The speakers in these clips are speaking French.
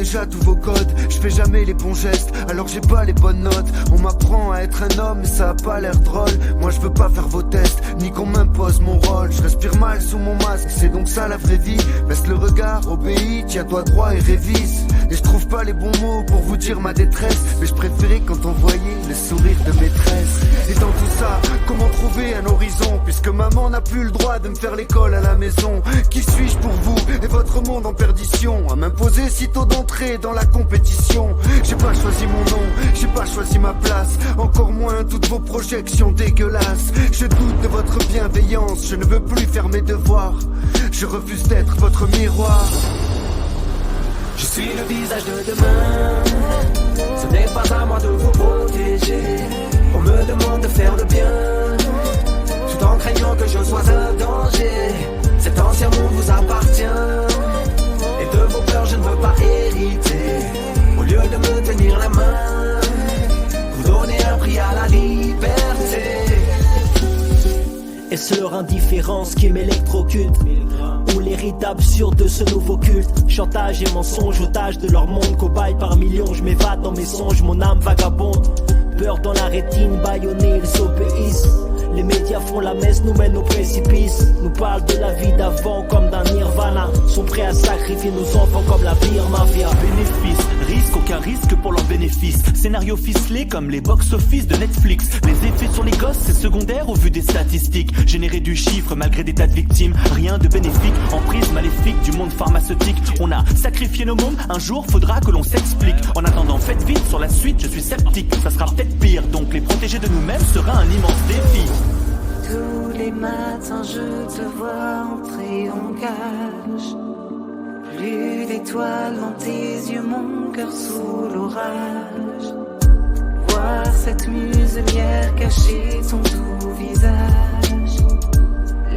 déjà tous vos codes. Je fais jamais les bons gestes, alors j'ai pas les bonnes notes. On m'apprend à être un homme, mais ça a pas l'air drôle. Moi je veux pas faire vos tests, ni qu'on m'impose mon rôle. Je respire mal sous mon masque, c'est donc ça la vraie vie. Baisse le regard, obéis, tiens-toi droit et révise. Et je trouve pas les bons mots pour vous dire ma détresse, mais je préférais quand on voyait le sourire de maîtresse. Et dans tout ça, comment trouver un horizon, puisque maman n'a plus le droit de me faire l'école à la maison. Qui suis-je pour vous et votre monde en perdition, à m'imposer sitôt d'entrer dans la compétition? J'ai pas choisi mon nom, j'ai pas choisi ma place, encore moins toutes vos projections dégueulasses. Je doute de votre bienveillance, je ne veux plus faire mes devoirs, je refuse d'être votre miroir. Je suis le visage de demain, ce n'est pas à moi de vous protéger. On me demande de faire le bien, tout en craignant que je sois un danger. Cet ancien monde vous appartient, et de vos peurs je ne veux pas hériter. Au lieu de me tenir la main, vous donnez un prix à la liberté. Est-ce leur indifférence qui m'électrocute, ou l'hérite absurde de ce nouveau culte? Chantage et mensonge, otage de leur monde, cobaye par millions. Je m'évade dans mes songes, mon âme vagabonde. Peur dans la rétine, bâillonnés, ils obéissent. Les médias font la messe, nous mènent au précipice. Nous parlent de la vie d'avant comme d'un nirvana. Sont prêts à sacrifier nos enfants comme la pire mafia. Bénéfice, risque, aucun risque pour leurs bénéfices. Scénario ficelé comme les box-office de Netflix. Les effets sur les gosses, c'est secondaire au vu des statistiques. Générer du chiffre malgré des tas de victimes, rien de bénéfique. Emprise maléfique du monde pharmaceutique. On a sacrifié nos mômes, un jour faudra que l'on s'explique. En attendant, faites vite, sur la suite je suis sceptique. Ça sera peut-être pire, donc les protéger de nous-mêmes sera un immense défi. Tous les matins je te vois entrer en cage. Plus d'étoiles dans tes yeux, mon cœur sous l'orage. Voir cette muselière cacher ton doux visage.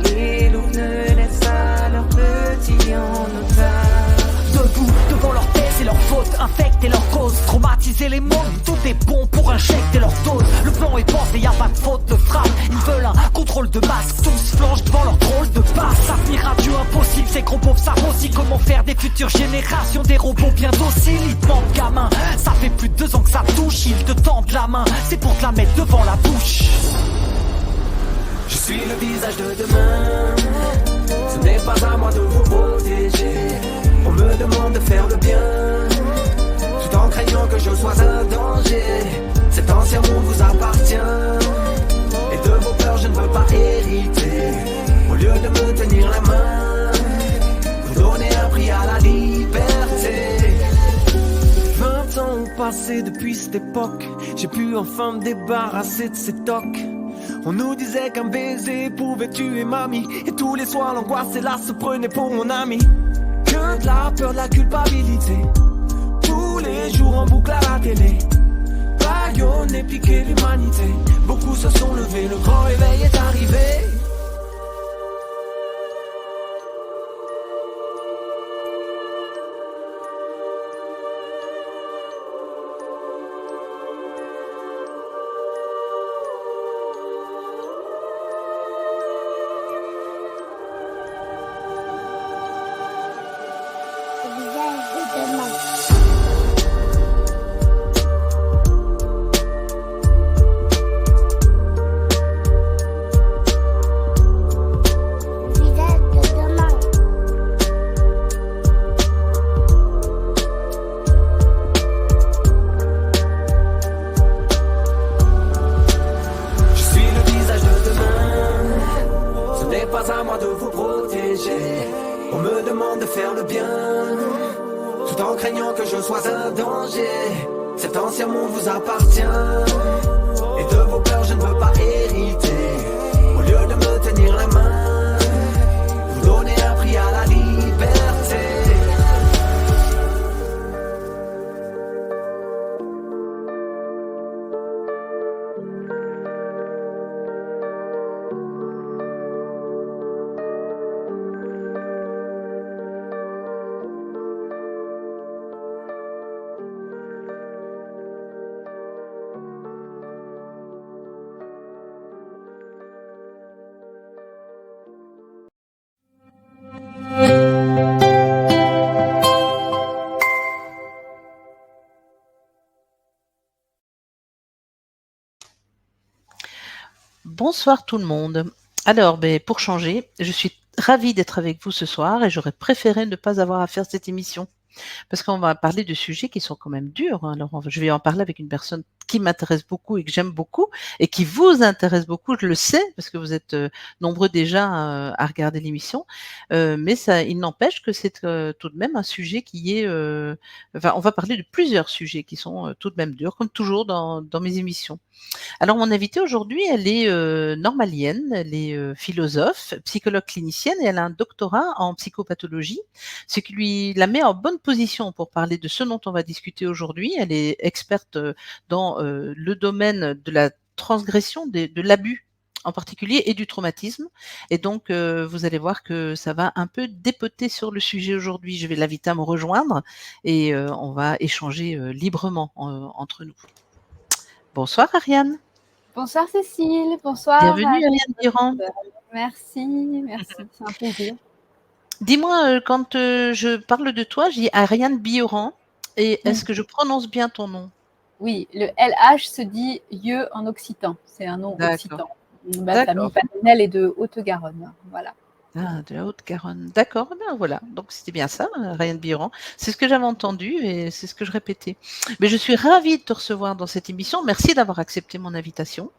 Les loups ne laissent pas leurs petits en otage. Debout devant leur thèse et leur faute, infecter leur cause, traumatiser les mômes, tout est bon pour injecter leur dose. Le plan est pensé, y a pas de faute de frappe. Ils veulent un contrôle de masse, tous flanchent devant leur drôle de passe. Avenir radieux impossible, ces gros pauvres savent aussi comment faire des futures générations, des robots bien dociles. Ils te manquent gamin, ça fait plus de 2 ans que ça touche. Ils te tendent la main, c'est pour te la mettre devant la bouche. Je suis le visage de demain, ce n'est pas à moi de vous protéger. On me demande de faire le bien, tout en craignant que je sois un danger. Cet ancien monde vous appartient, et de vos peurs je ne veux pas hériter. Au lieu de me tenir la main, vous donnez un prix à la liberté. 20 ans ont passé depuis cette époque, j'ai pu enfin me débarrasser de ces tocs. On nous disait qu'un baiser pouvait tuer mamie. Et tous les soirs l'angoisse et là se prenait pour mon ami. Que de la peur, de la culpabilité. Tous les jours en boucle à la télé. Baïonne et piquer l'humanité. Beaucoup se sont levés, le grand réveil est arrivé. Bonsoir tout le monde. Alors, pour changer, je suis ravie d'être avec vous ce soir et j'aurais préféré ne pas avoir à faire cette émission parce qu'on va parler de sujets qui sont quand même durs. Alors, je vais en parler avec une personne qui m'intéresse beaucoup et que j'aime beaucoup et qui vous intéresse beaucoup, je le sais, parce que vous êtes nombreux déjà à regarder l'émission, mais ça, il n'empêche que c'est tout de même un sujet qui est... on va parler de plusieurs sujets qui sont tout de même durs, comme toujours dans mes émissions. Alors, mon invitée aujourd'hui, elle est normalienne, elle est philosophe, psychologue clinicienne et elle a un doctorat en psychopathologie, ce qui la met en bonne position pour parler de ce dont on va discuter aujourd'hui. Elle est experte dans le domaine de la transgression, de l'abus en particulier et du traumatisme. Et donc, vous allez voir que ça va un peu dépoter sur le sujet aujourd'hui. Je vais l'inviter à me rejoindre et on va échanger librement entre nous. Bonsoir Ariane. Bonsoir Cécile, bonsoir. Bienvenue Ariane Durand. Merci, c'est un plaisir. Dis-moi, quand je parle de toi, je dis Ariane Bioran. Et est-ce que je prononce bien ton nom? Oui, le LH se dit Yeux en occitan. C'est un nom occitan. Ma famille paternelle est de Haute-Garonne. Voilà. Ah, de la Haute-Garonne. D'accord, ben voilà. Donc c'était bien ça, Ariane Bioran. C'est ce que j'avais entendu et c'est ce que je répétais. Mais je suis ravie de te recevoir dans cette émission. Merci d'avoir accepté mon invitation.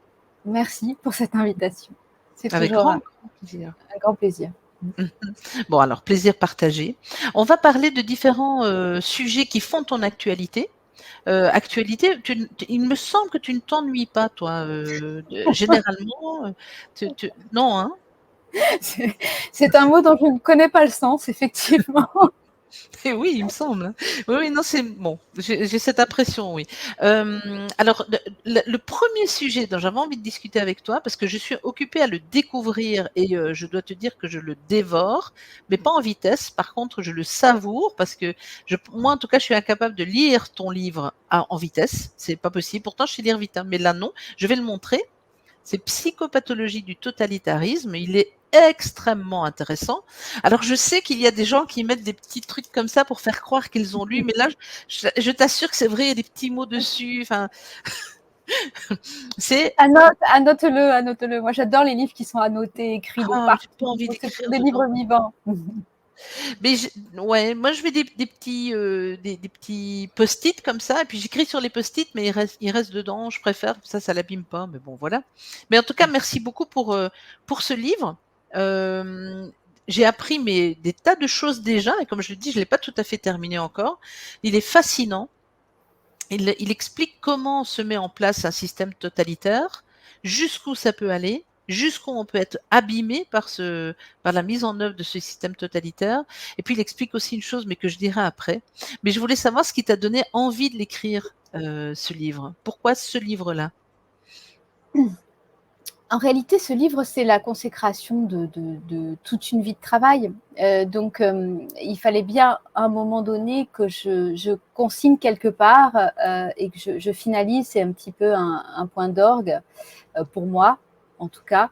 Merci pour cette invitation. C'est avec toujours grand plaisir. Un grand plaisir. Bon, alors, plaisir partagé. On va parler de différents sujets qui font ton actualité. Il me semble que tu ne t'ennuies pas, toi, généralement. Non, hein? C'est un mot dont je ne connais pas le sens, effectivement. Et oui, il me semble. Oui, non, c'est bon. J'ai cette impression, oui. Alors, le premier sujet dont j'avais envie de discuter avec toi, parce que je suis occupée à le découvrir et je dois te dire que je le dévore, mais pas en vitesse. Par contre, je le savoure parce que moi, en tout cas, je suis incapable de lire ton livre en vitesse. C'est pas possible. Pourtant, je sais lire vite, hein, mais là, non. Je vais le montrer. C'est Psychopathologie du totalitarisme. Il est extrêmement intéressant. Alors, je sais qu'il y a des gens qui mettent des petits trucs comme ça pour faire croire qu'ils ont lu, mais là, je t'assure que c'est vrai, il y a des petits mots dessus. Enfin, c'est... Annote-le. Moi, j'adore les livres qui sont annotés, écrits de partout. J'ai pas envie d'écrire des livres vivants. Mais moi je mets des petits post-it comme ça, et puis j'écris sur les post-it, mais il reste dedans. Je préfère, ça l'abîme pas. Mais bon, voilà. Mais en tout cas, merci beaucoup pour ce livre. J'ai appris des tas de choses déjà, et comme je le dis, je l'ai pas tout à fait terminé encore. Il est fascinant. Il explique comment se met en place un système totalitaire, jusqu'où ça peut aller, jusqu'où on peut être abîmé par la mise en œuvre de ce système totalitaire. Et puis il explique aussi une chose, mais que je dirai après. Mais je voulais savoir ce qui t'a donné envie de l'écrire, ce livre. Pourquoi ce livre-là? En réalité, ce livre, c'est la consécration de toute une vie de travail. Donc, il fallait bien, à un moment donné, que je consigne quelque part et que je finalise. C'est un petit peu un point d'orgue pour moi, en tout cas,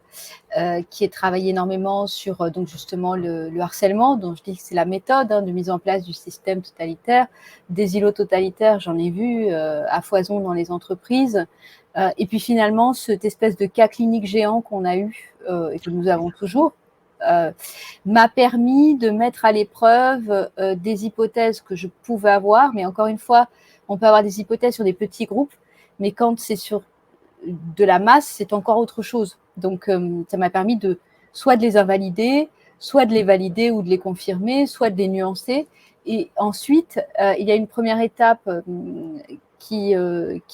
qui est travaillé énormément sur donc justement le harcèlement, dont je dis que c'est la méthode de mise en place du système totalitaire. Des îlots totalitaires, j'en ai vu à foison dans les entreprises. Et puis finalement, cette espèce de cas clinique géant qu'on a eu et que nous avons toujours m'a permis de mettre à l'épreuve des hypothèses que je pouvais avoir. Mais encore une fois, on peut avoir des hypothèses sur des petits groupes, mais quand c'est sur de la masse, c'est encore autre chose. Donc, ça m'a permis soit de les invalider, soit de les valider ou de les confirmer, soit de les nuancer. Et ensuite, il y a une première étape qui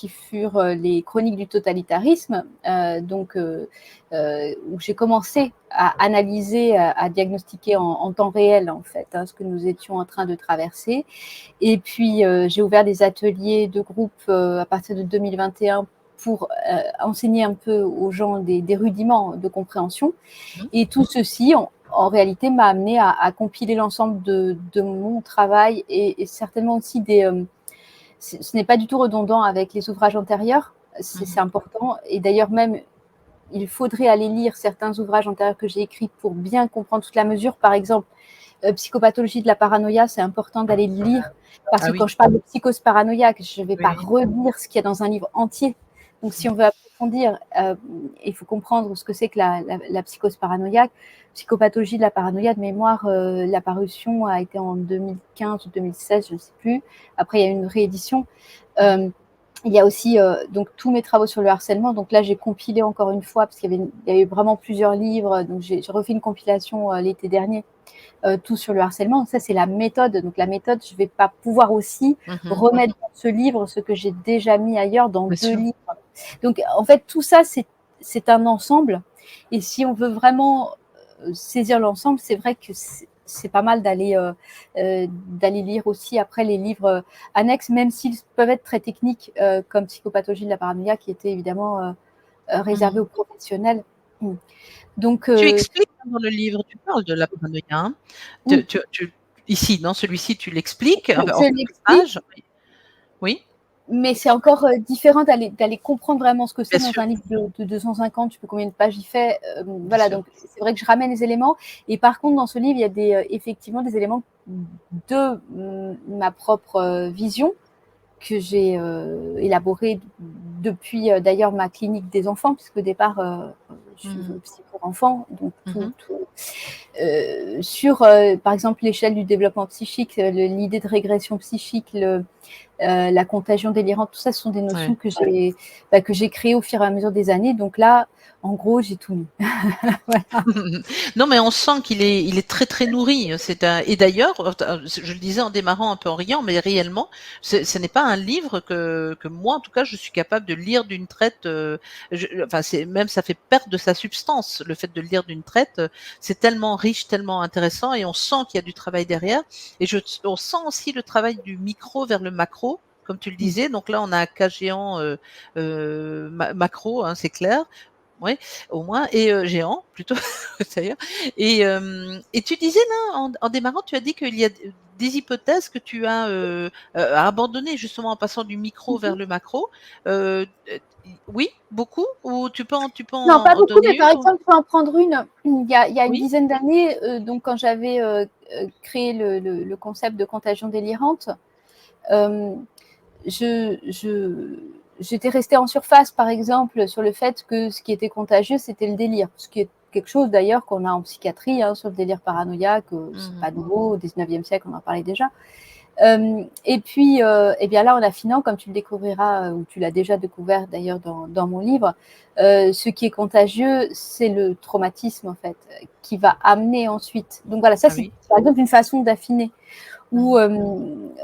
furent les chroniques du totalitarisme, où j'ai commencé à analyser, à diagnostiquer en temps réel, en fait, ce que nous étions en train de traverser. Et puis, j'ai ouvert des ateliers de groupe à partir de 2021 pour enseigner un peu aux gens des rudiments de compréhension. Et tout ceci, en réalité, m'a amené à compiler l'ensemble de mon travail et certainement aussi ce n'est pas du tout redondant avec les ouvrages antérieurs, c'est important. Et d'ailleurs, même, il faudrait aller lire certains ouvrages antérieurs que j'ai écrits pour bien comprendre toute la mesure. Par exemple, Psychopathologie de la paranoïa, c'est important d'aller le lire parce que quand je parle de psychose paranoïaque, je ne vais pas relire ce qu'il y a dans un livre entier. Donc, si on veut approfondir, il faut comprendre ce que c'est que la psychose paranoïaque. Psychopathologie de la paranoïa, de mémoire, la parution a été en 2015 ou 2016, je ne sais plus. Après, il y a eu une réédition. Il y a aussi donc tous mes travaux sur le harcèlement. Donc là, j'ai compilé encore une fois, parce qu'il y avait vraiment plusieurs livres. Donc, j'ai refait une compilation l'été dernier, tout sur le harcèlement. Donc ça, c'est la méthode. Donc la méthode, je ne vais pas pouvoir aussi remettre dans ce livre ce que j'ai déjà mis ailleurs dans deux livres. Donc, en fait, tout ça, c'est un ensemble. Et si on veut vraiment saisir l'ensemble, c'est vrai que c'est pas mal d'aller lire aussi après les livres annexes, même s'ils peuvent être très techniques, comme Psychopathologie de la paranoïa, qui était évidemment réservé aux professionnels. Donc, tu expliques dans le livre, tu parles de la paranoïa. Hein. Ici, dans celui-ci, tu l'expliques. Oui. Mais c'est encore différent d'aller comprendre vraiment ce que c'est dans un livre de 250, je sais plus combien de pages il fait. Voilà, donc c'est vrai que je ramène les éléments. Et par contre, dans ce livre, il y a effectivement des éléments de ma propre vision que j'ai élaboré depuis d'ailleurs ma clinique des enfants, puisque au départ, je suis psy pour enfants, donc sur par exemple l'échelle du développement psychique, l'idée de régression psychique, la contagion délirante, tout ça, ce sont des notions que j'ai créées au fur et à mesure des années. Donc là, en gros, j'ai tout mis. Voilà. Non, mais on sent qu'il est très très nourri. Et d'ailleurs, je le disais en démarrant un peu en riant, mais réellement, ce n'est pas un livre que moi, en tout cas, je suis capable de lire d'une traite. Ça fait perdre de sa substance. Le fait de le lire d'une traite, c'est tellement riche, tellement intéressant, et on sent qu'il y a du travail derrière. Et on sent aussi le travail du micro vers le macro, comme tu le disais. Donc là, on a un cas géant macro, c'est clair. Oui, au moins, et géant plutôt d'ailleurs. Et tu disais là, en démarrant, tu as dit qu'il y a des hypothèses que tu as abandonnées justement en passant du micro vers le macro. Oui, beaucoup, ou tu peux en non, pas beaucoup, mais par exemple, je peux en prendre une. Il y a une dizaine d'années, donc quand j'avais créé le concept de contagion délirante, j'étais restée en surface, par exemple, sur le fait que ce qui était contagieux, c'était le délire. Ce qui est quelque chose, d'ailleurs, qu'on a en psychiatrie, sur le délire paranoïaque. C'est pas nouveau, au 19e siècle, on en parlait déjà. Et puis, bien là, en affinant, comme tu le découvriras, ou tu l'as déjà découvert d'ailleurs dans mon livre, ce qui est contagieux, c'est le traumatisme, en fait, qui va amener ensuite. Donc voilà, ça, c'est par exemple une façon d'affiner. Ou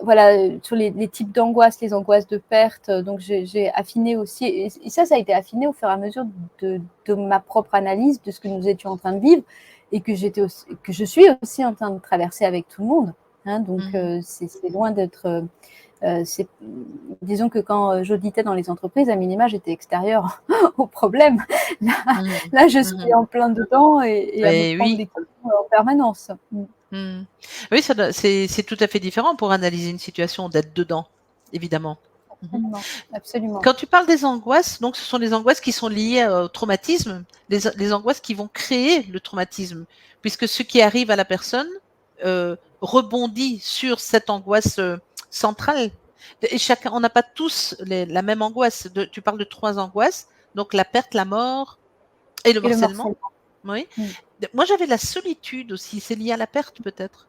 voilà, sur les types d'angoisse, les angoisses de perte. Donc j'ai affiné aussi, et ça a été affiné au fur et à mesure de ma propre analyse de ce que nous étions en train de vivre et que je suis aussi en train de traverser avec tout le monde. Hein, donc c'est loin d'être. Disons que quand j'auditais dans les entreprises, à minima, j'étais extérieure au problème. Là, je suis en plein dedans et à me prendre des coups en permanence. Oui, c'est tout à fait différent pour analyser une situation d'être dedans, évidemment. Absolument. Quand tu parles des angoisses, donc ce sont les angoisses qui sont liées au traumatisme, les angoisses qui vont créer le traumatisme, puisque ce qui arrive à la personne rebondit sur cette angoisse centrale. Et on n'a pas tous la même angoisse. Tu parles de 3 angoisses, donc la perte, la mort et le morcellement. Oui. Moi, j'avais la solitude aussi. C'est lié à la perte, peut-être.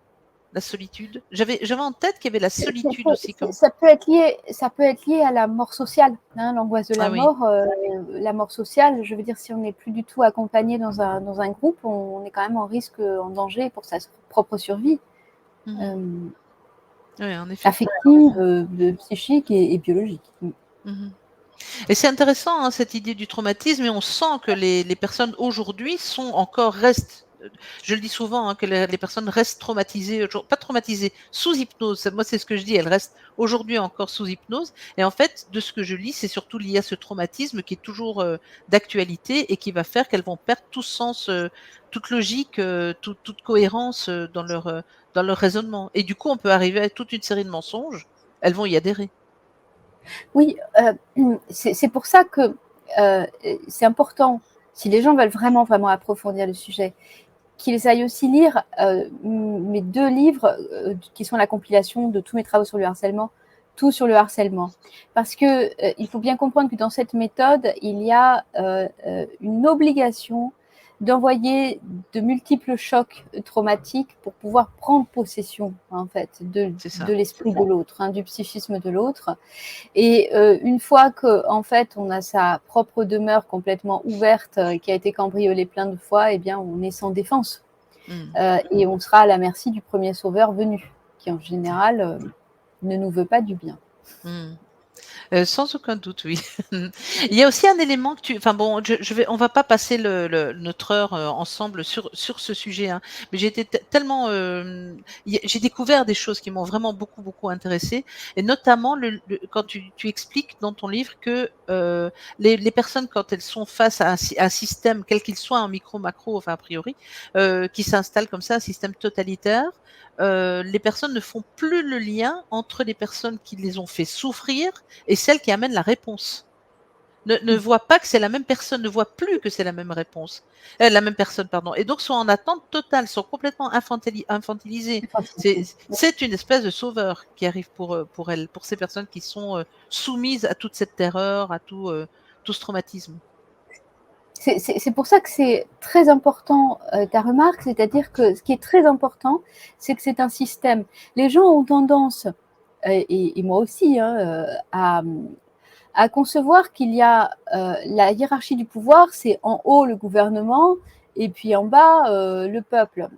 La solitude. J'avais en tête qu'il y avait la solitude aussi. Ça peut être lié à la mort sociale, hein, l'angoisse de la mort. La mort sociale, je veux dire, si on n'est plus du tout accompagné dans un groupe, on est quand même en risque, en danger pour sa propre survie. Oui, en effet. Affective, psychique et biologique. Et c'est intéressant, hein, cette idée du traumatisme, et on sent que les personnes aujourd'hui restent, je le dis souvent, hein, que les personnes restent traumatisées, pas traumatisées, sous hypnose. Moi, c'est ce que je dis, elles restent aujourd'hui encore sous hypnose. Et en fait, de ce que je lis, c'est surtout lié à ce traumatisme qui est toujours d'actualité et qui va faire qu'elles vont perdre tout sens, toute logique, toute cohérence dans leur raisonnement. Et du coup, on peut arriver à toute une série de mensonges. Elles vont y adhérer. Oui, c'est pour ça que c'est important, si les gens veulent vraiment approfondir le sujet, qu'ils aillent aussi lire mes 2 livres qui sont la compilation de tous mes travaux sur le harcèlement, tout sur le harcèlement. Parce que il faut bien comprendre que dans cette méthode, il y a une obligation d'envoyer de multiples chocs traumatiques pour pouvoir prendre possession, en fait, de l'esprit de l'autre, hein, du psychisme de l'autre. Et une fois que, en fait, on a sa propre demeure complètement ouverte, qui a été cambriolée plein de fois, eh bien, on est sans défense. Et on sera à la merci du premier sauveur venu, qui en général ne nous veut pas du bien. Sans aucun doute, oui. Il y a aussi un élément que enfin bon, on va pas passer notre heure ensemble sur ce sujet, hein, mais j'ai été tellement, j'ai découvert des choses qui m'ont vraiment beaucoup intéressée, et notamment quand tu expliques dans ton livre que les personnes, quand elles sont face à un système, quel qu'il soit, un micro, macro, enfin a priori, qui s'installe comme ça, un système totalitaire, les personnes ne font plus le lien entre les personnes qui les ont fait souffrir et celles qui amènent la réponse. Ne voient pas que c'est la même personne, ne voient plus que c'est la même réponse, la même personne, pardon. Et donc sont en attente totale, sont complètement infantilisées. C'est une espèce de sauveur qui arrive pour elles, pour ces personnes qui sont soumises à toute cette terreur, à tout ce traumatisme. C'est pour ça que c'est très important ta remarque, c'est-à-dire que ce qui est très important, c'est que c'est un système. Les gens ont tendance, et moi aussi, hein, à concevoir qu'il y a la hiérarchie du pouvoir, c'est en haut le gouvernement et puis en bas le peuple.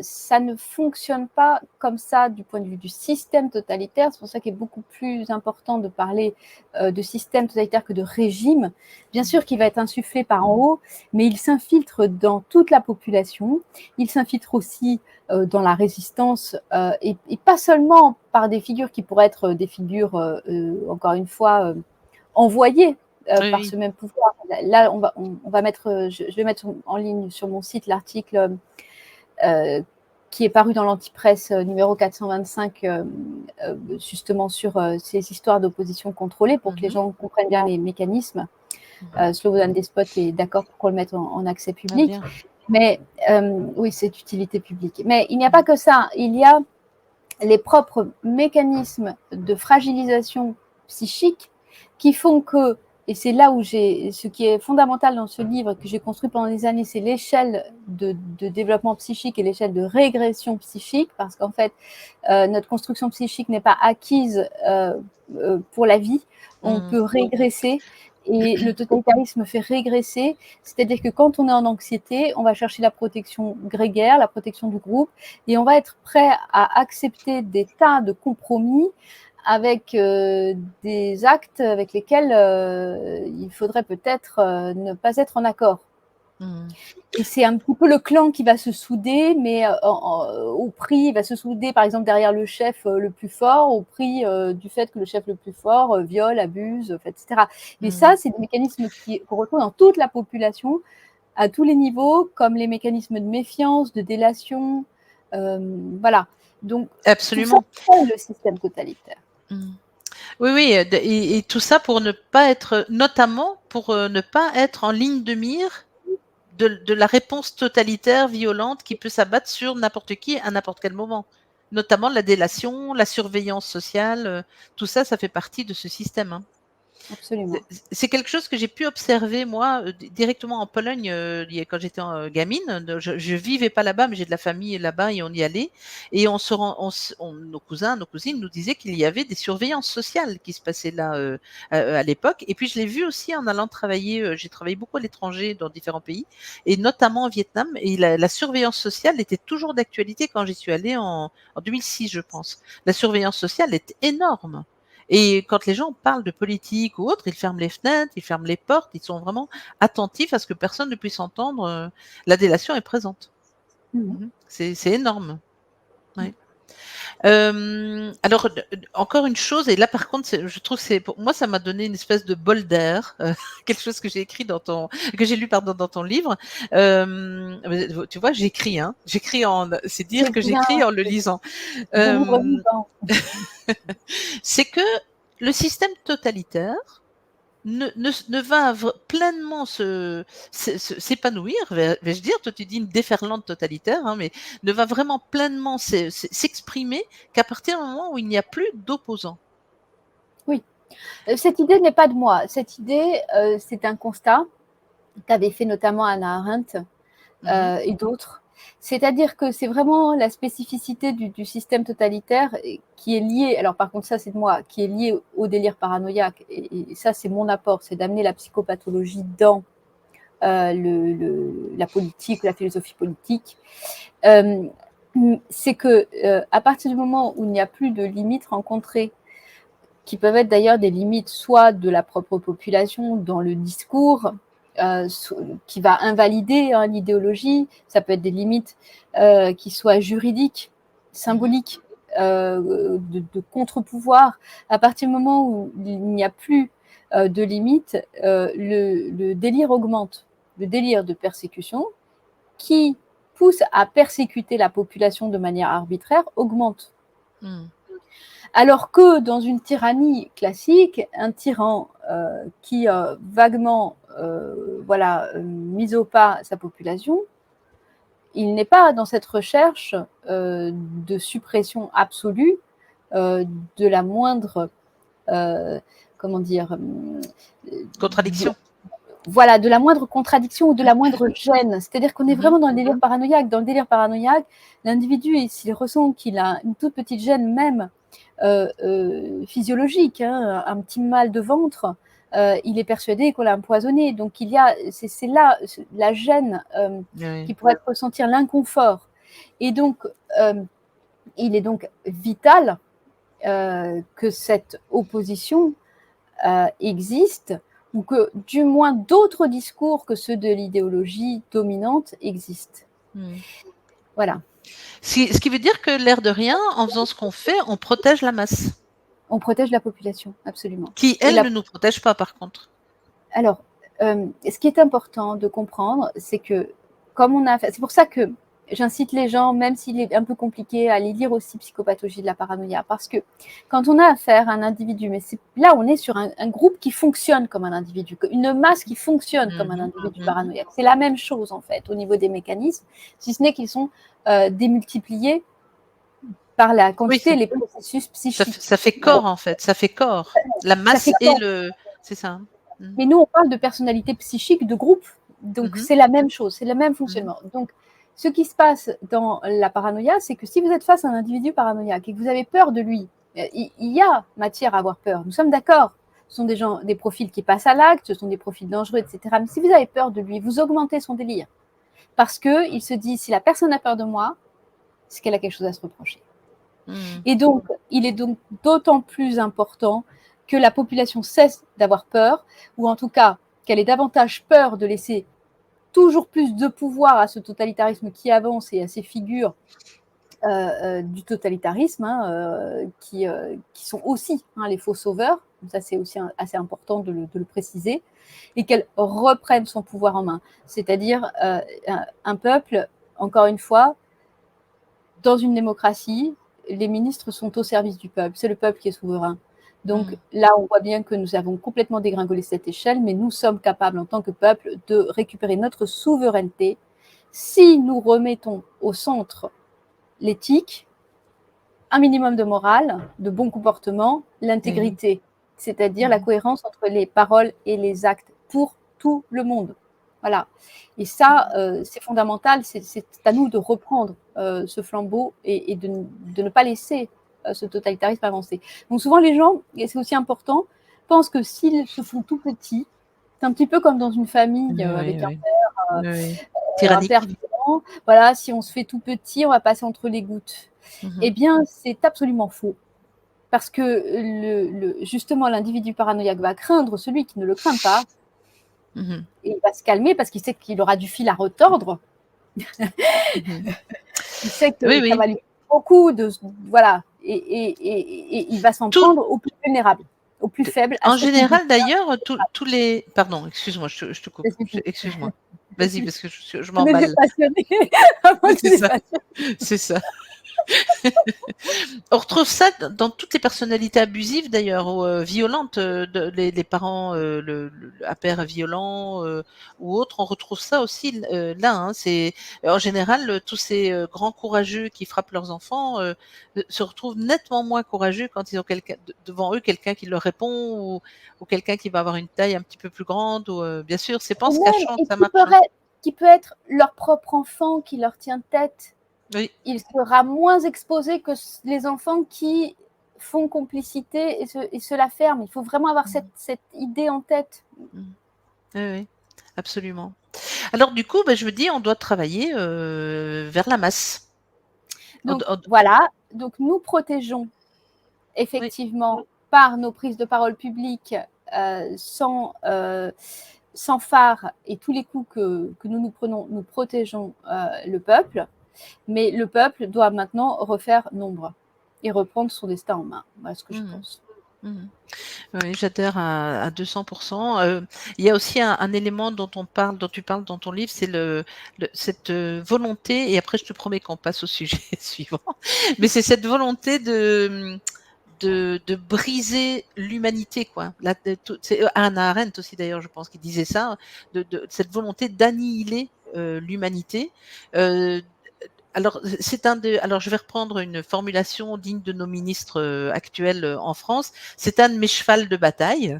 Ça ne fonctionne pas comme ça du point de vue du système totalitaire. C'est pour ça qu'il est beaucoup plus important de parler de système totalitaire que de régime. Bien sûr qu'il va être insufflé par en haut, mais il s'infiltre dans toute la population. Il s'infiltre aussi dans la résistance et pas seulement par des figures qui pourraient être des figures, encore une fois, envoyées par ce même pouvoir. Là, on va mettre, je vais mettre en ligne sur mon site l'article qui est paru dans l'Antipresse numéro 425, justement sur ces histoires d'opposition contrôlée, pour que les gens comprennent bien les mécanismes. Slobodan Despot est d'accord pour qu'on le mette en accès public. Mais oui, c'est utilité publique. Mais il n'y a pas que ça. Il y a les propres mécanismes de fragilisation psychique qui font que, et c'est là où ce qui est fondamental dans ce livre que j'ai construit pendant des années, c'est l'échelle de développement psychique et l'échelle de régression psychique, parce qu'en fait, notre construction psychique n'est pas acquise pour la vie. On peut régresser. Et le totalitarisme fait régresser, c'est-à-dire que quand on est en anxiété, on va chercher la protection grégaire, la protection du groupe, et on va être prêt à accepter des tas de compromis avec des actes avec lesquels il faudrait peut-être ne pas être en accord. Et c'est un petit peu le clan qui va se souder, mais au prix, il va se souder par exemple derrière le chef le plus fort, au prix du fait que le chef le plus fort viole, abuse, etc. Et ça, c'est des mécanismes qu'on retrouve dans toute la population, à tous les niveaux, comme les mécanismes de méfiance, de délation. Voilà. Donc, Absolument. tout ça, c'est le système totalitaire. Oui, et tout ça pour ne pas être, notamment pour ne pas être en ligne de mire de la réponse totalitaire, violente, qui peut s'abattre sur n'importe qui à n'importe quel moment. Notamment la délation, la surveillance sociale, tout ça, ça fait partie de ce système. Hein. Absolument. C'est quelque chose que j'ai pu observer, moi, directement en Pologne, quand j'étais gamine. Je vivais pas là-bas, mais j'ai de la famille là-bas et on y allait. Et nos cousins, nos cousines nous disaient qu'il y avait des surveillances sociales qui se passaient là à l'époque. Et puis, je l'ai vu aussi en allant travailler. J'ai travaillé beaucoup à l'étranger dans différents pays, et notamment au Vietnam. Et la surveillance sociale était toujours d'actualité quand j'y suis allée en 2006, je pense. La surveillance sociale est énorme. Et quand les gens parlent de politique ou autre, ils ferment les fenêtres, ils ferment les portes, ils sont vraiment attentifs à ce que personne ne puisse entendre. La délation est présente. C'est énorme. Ouais. Alors, encore une chose, et là par contre, je trouve que pour moi, ça m'a donné une espèce de bol d'air, quelque chose que j'ai écrit que j'ai lu dans ton livre. Tu vois, j'écris, hein. C'est dire que j'écris en le lisant. C'est que le système totalitaire ne va pleinement s'épanouir, vais-je dire, toi tu dis une déferlante totalitaire, hein, mais ne va vraiment pleinement s'exprimer qu'à partir du moment où il n'y a plus d'opposants. Oui, cette idée n'est pas de moi. Cette idée, c'est un constat qu'avait fait notamment Hannah Arendt et d'autres. C'est-à-dire que c'est vraiment la spécificité du système totalitaire qui est liée, alors par contre ça c'est de moi, qui est liée au délire paranoïaque, et ça c'est mon apport, c'est d'amener la psychopathologie dans la politique, la philosophie politique. C'est que à partir du moment où il n'y a plus de limites rencontrées, qui peuvent être d'ailleurs des limites soit de la propre population dans le discours, qui va invalider l'idéologie, ça peut être des limites qui soient juridiques, symboliques, de contre-pouvoir. À partir du moment où il n'y a plus de limites, le délire augmente, le délire de persécution qui pousse à persécuter la population de manière arbitraire augmente. Alors que dans une tyrannie classique, un tyran qui vaguement mise au pas sa population, il n'est pas dans cette recherche de suppression absolue de la moindre contradiction. De la moindre contradiction ou de la moindre gêne. C'est-à-dire qu'on est vraiment dans le délire paranoïaque. Dans le délire paranoïaque, l'individu, s'il ressent qu'il a une toute petite gêne même physiologique, hein, un petit mal de ventre, il est persuadé qu'on l'a empoisonné. Donc c'est là la gêne qui pourrait ressentir l'inconfort. Et donc, il est donc vital que cette opposition existe, ou que du moins d'autres discours que ceux de l'idéologie dominante existent. Voilà. Ce qui veut dire que l'air de rien, en faisant ce qu'on fait, on protège la masse. On protège la population, absolument. Qui, elle, ne nous protège pas, par contre. Alors, ce qui est important de comprendre, c'est que, comme on a fait, c'est pour ça que j'incite les gens, même s'il est un peu compliqué, à aller lire aussi Psychopathologie de la paranoïa, parce que quand on a affaire à un individu, mais là on est sur un groupe qui fonctionne comme un individu, une masse qui fonctionne comme un individu paranoïaque. C'est la même chose en fait au niveau des mécanismes, si ce n'est qu'ils sont démultipliés par la quantité, les processus psychiques. Ça fait corps en fait, ça fait corps. La masse et le... C'est ça. Mais nous on parle de personnalité psychique, de groupe, donc c'est la même chose, c'est le même fonctionnement. Donc ce qui se passe dans la paranoïa, c'est que si vous êtes face à un individu paranoïaque et que vous avez peur de lui, il y a matière à avoir peur. Nous sommes d'accord. Ce sont des profils qui passent à l'acte, ce sont des profils dangereux, etc. Mais si vous avez peur de lui, vous augmentez son délire. Parce qu'il se dit, si la personne a peur de moi, c'est qu'elle a quelque chose à se reprocher. Et donc, il est donc d'autant plus important que la population cesse d'avoir peur, ou en tout cas, qu'elle ait davantage peur de laisser toujours plus de pouvoir à ce totalitarisme qui avance et à ces figures du totalitarisme, qui sont aussi les faux sauveurs. Ça, c'est aussi assez important de le préciser, et qu'elle reprenne son pouvoir en main. C'est-à-dire un peuple, encore une fois, dans une démocratie, les ministres sont au service du peuple. C'est le peuple qui est souverain. Donc là, on voit bien que nous avons complètement dégringolé cette échelle, mais nous sommes capables, en tant que peuple, de récupérer notre souveraineté si nous remettons au centre l'éthique, un minimum de morale, de bon comportement, l'intégrité, c'est-à-dire la cohérence entre les paroles et les actes pour tout le monde. Voilà. Et ça, c'est fondamental. C'est à nous de reprendre ce flambeau et de ne pas laisser ce totalitarisme avancer. Donc souvent, les gens, et c'est aussi important, pensent que s'ils se font tout petits, c'est un petit peu comme dans une famille avec un père violent. Voilà, si on se fait tout petit, on va passer entre les gouttes. Eh bien, c'est absolument faux. Parce que justement, l'individu paranoïaque va craindre celui qui ne le craint pas. Et il va se calmer parce qu'il sait qu'il aura du fil à retordre. Il sait que ça va lui beaucoup de... Voilà. Et il va s'en prendre aux plus vulnérables, aux plus faibles. En général, d'ailleurs, tous les... Pardon, excuse-moi, je te coupe. Excuse-moi. Vas-y, parce que je m'emballe. C'est ça. On retrouve ça dans toutes les personnalités abusives d'ailleurs, ou violentes, les parents à père violent ou autres. On retrouve ça aussi là. C'est en général tous ces grands courageux qui frappent leurs enfants se retrouvent nettement moins courageux quand ils ont devant eux quelqu'un qui leur répond ou quelqu'un qui va avoir une taille un petit peu plus grande. Ou bien sûr, c'est pas en se cachant que ça marche. Qui peut être leur propre enfant qui leur tient tête. Oui. Il sera moins exposé que les enfants qui font complicité et se la ferment. Il faut vraiment avoir cette idée en tête. Oui, absolument. Alors du coup, je me dis, on doit travailler vers la masse. Donc voilà, donc nous protégeons effectivement par nos prises de parole publiques sans phare, et tous les coups que nous prenons, nous protégeons le peuple. Mais le peuple doit maintenant refaire nombre et reprendre son destin en main. Voilà ce que je pense. Oui, j'adhère à 200%. Il y a aussi un élément dont tu parles dans ton livre, c'est cette volonté, et après je te promets qu'on passe au sujet suivant, mais c'est cette volonté de briser l'humanité, quoi. C'est Hannah Arendt aussi d'ailleurs, je pense, qui disait ça, cette volonté d'annihiler l'humanité. Alors, alors, je vais reprendre une formulation digne de nos ministres actuels en France. C'est un de mes chevals de bataille.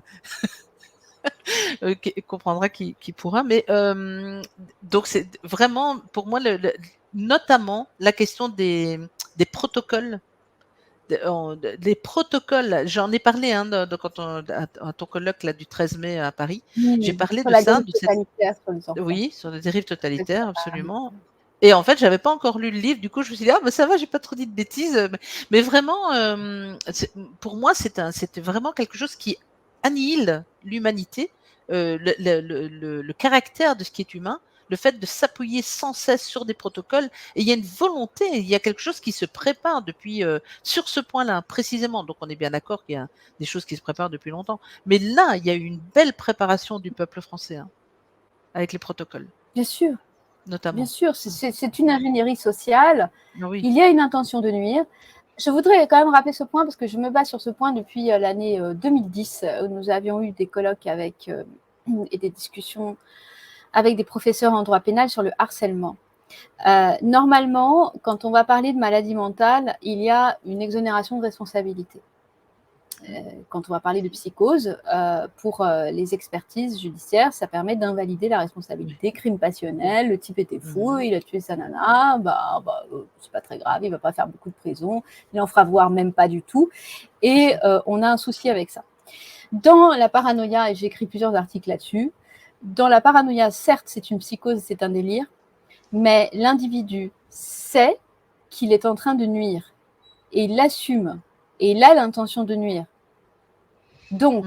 Comprendra qui pourra. Mais donc, c'est vraiment pour moi notamment la question des protocoles. Les protocoles, j'en ai parlé à ton colloque là, du 13 mai à Paris. J'ai parlé de ça. Sur les dérives totalitaires, absolument. Et en fait, j'avais pas encore lu le livre, du coup, je me suis dit, ça va, j'ai pas trop dit de bêtises. Mais vraiment, pour moi, c'était vraiment quelque chose qui annihile l'humanité, le caractère de ce qui est humain, le fait de s'appuyer sans cesse sur des protocoles. Et il y a une volonté, il y a quelque chose qui se prépare depuis, sur ce point-là, précisément. Donc, on est bien d'accord qu'il y a des choses qui se préparent depuis longtemps. Mais là, il y a eu une belle préparation du peuple français, avec les protocoles. Bien sûr. Notamment. Bien sûr, c'est une ingénierie sociale. Oui. Il y a une intention de nuire. Je voudrais quand même rappeler ce point parce que je me base sur ce point depuis l'année 2010 où nous avions eu des colloques et des discussions avec des professeurs en droit pénal sur le harcèlement. Normalement, quand on va parler de maladie mentale, il y a une exonération de responsabilité. Quand on va parler de psychose, pour les expertises judiciaires, ça permet d'invalider la responsabilité. Crime passionnel, le type était fou, il a tué sa nana, c'est pas très grave, il va pas faire beaucoup de prison, il en fera voir même pas du tout, et on a un souci avec ça. Dans la paranoïa, et j'ai écrit plusieurs articles là-dessus, dans la paranoïa, certes, c'est une psychose, c'est un délire, mais l'individu sait qu'il est en train de nuire et il l'assume et il a l'intention de nuire. Donc,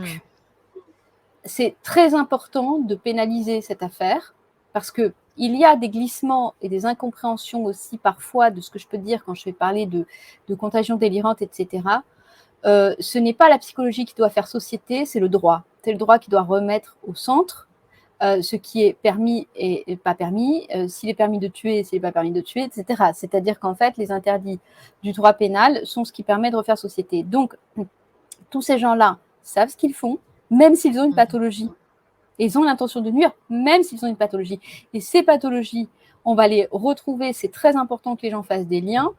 c'est très important de pénaliser cette affaire parce qu'il y a des glissements et des incompréhensions aussi parfois de ce que je peux dire quand je vais parler de contagion délirante, etc. Ce n'est pas la psychologie qui doit faire société, c'est le droit. C'est le droit qui doit remettre au centre ce qui est permis et pas permis, s'il est permis de tuer, s'il n'est pas permis de tuer, etc. C'est-à-dire qu'en fait, les interdits du droit pénal sont ce qui permet de refaire société. Donc, tous ces gens-là savent ce qu'ils font, même s'ils ont une pathologie. Et ils ont l'intention de nuire, même s'ils ont une pathologie. Et ces pathologies, on va les retrouver. C'est très important que les gens fassent des liens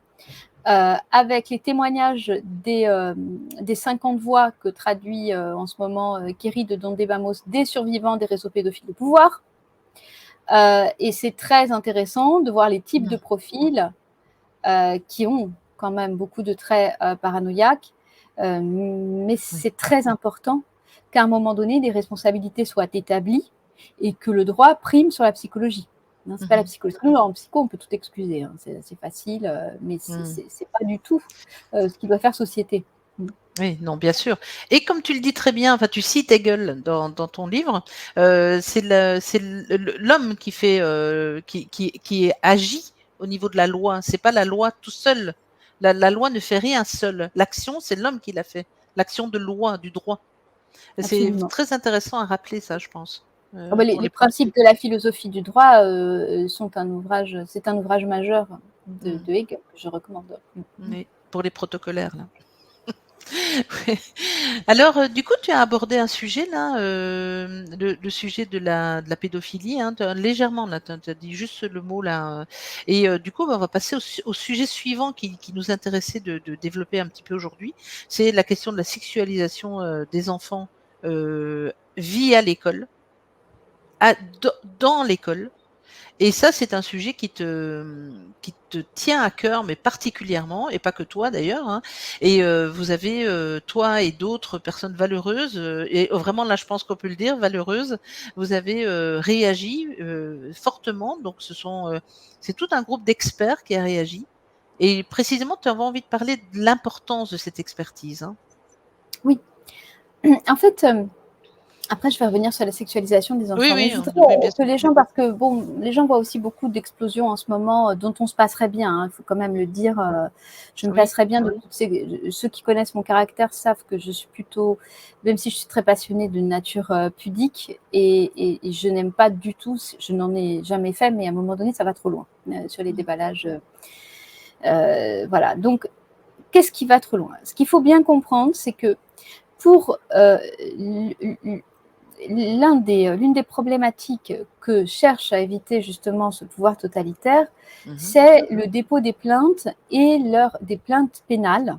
avec les témoignages des 50 voix que traduit en ce moment Kerry de Donde Vamos, des survivants des réseaux pédophiles de pouvoir. Et c'est très intéressant de voir les types de profils qui ont quand même beaucoup de traits paranoïaques. Mais c'est très important qu'à un moment donné, des responsabilités soient établies et que le droit prime sur la psychologie. Non, c'est pas la psychologie. Nous, en psycho, on peut tout excuser. Hein. C'est facile, mais c'est pas du tout ce qui doit faire société. Oui, non, bien sûr. Et comme tu le dis très bien, enfin, tu cites Hegel dans ton livre, c'est l'homme qui fait, qui agit au niveau de la loi. C'est pas la loi tout seul. La loi ne fait rien seul. L'action, c'est l'homme qui l'a fait. L'action de loi, du droit. C'est très intéressant à rappeler ça, je pense. Les principes de la philosophie du droit sont c'est un ouvrage majeur de Hegel que je recommande. Oui, pour les protocolaires, là. Alors, du coup, tu as abordé un sujet là, le sujet de la pédophilie, hein, légèrement là, tu as dit juste le mot là, et du coup, on va passer au sujet suivant qui nous intéressait de développer un petit peu aujourd'hui, c'est la question de la sexualisation des enfants via l'école, dans l'école. Et ça, c'est un sujet qui te tient à cœur, mais particulièrement, et pas que toi d'ailleurs. Hein. Et vous avez, toi et d'autres personnes valeureuses, et vraiment là, je pense qu'on peut le dire, valeureuses, vous avez réagi fortement. Donc, c'est tout un groupe d'experts qui a réagi. Et précisément, tu avais envie de parler de l'importance de cette expertise. Hein. Oui. En fait... Après, je vais revenir sur la sexualisation des enfants. Oui, je voudrais que les gens, parce que les gens voient aussi beaucoup d'explosions en ce moment dont on se passerait bien. Hein, il faut quand même le dire. Je me passerais bien de ceux qui connaissent mon caractère savent que je suis plutôt, même si je suis très passionnée de nature pudique et je n'aime pas du tout. Je n'en ai jamais fait, mais à un moment donné, ça va trop loin sur les déballages. Voilà. Donc, qu'est-ce qui va trop loin? Ce qu'il faut bien comprendre, c'est que pour l'une des problématiques que cherche à éviter justement ce pouvoir totalitaire, c'est le dépôt des plaintes et des plaintes pénales,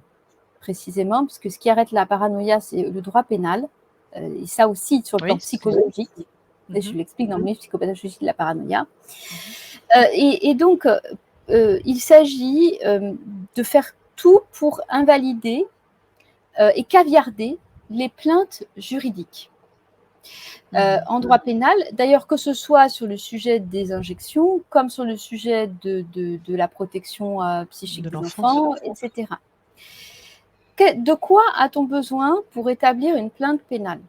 précisément, puisque ce qui arrête la paranoïa, c'est le droit pénal, et ça aussi sur le plan psychologique, et je l'explique dans mes psychopathologies de la paranoïa. Et donc, il s'agit de faire tout pour invalider et caviarder les plaintes juridiques. En droit pénal, d'ailleurs que ce soit sur le sujet des injections, comme sur le sujet de la protection psychique de l'enfant, etc. De quoi a-t-on besoin pour établir une plainte pénale?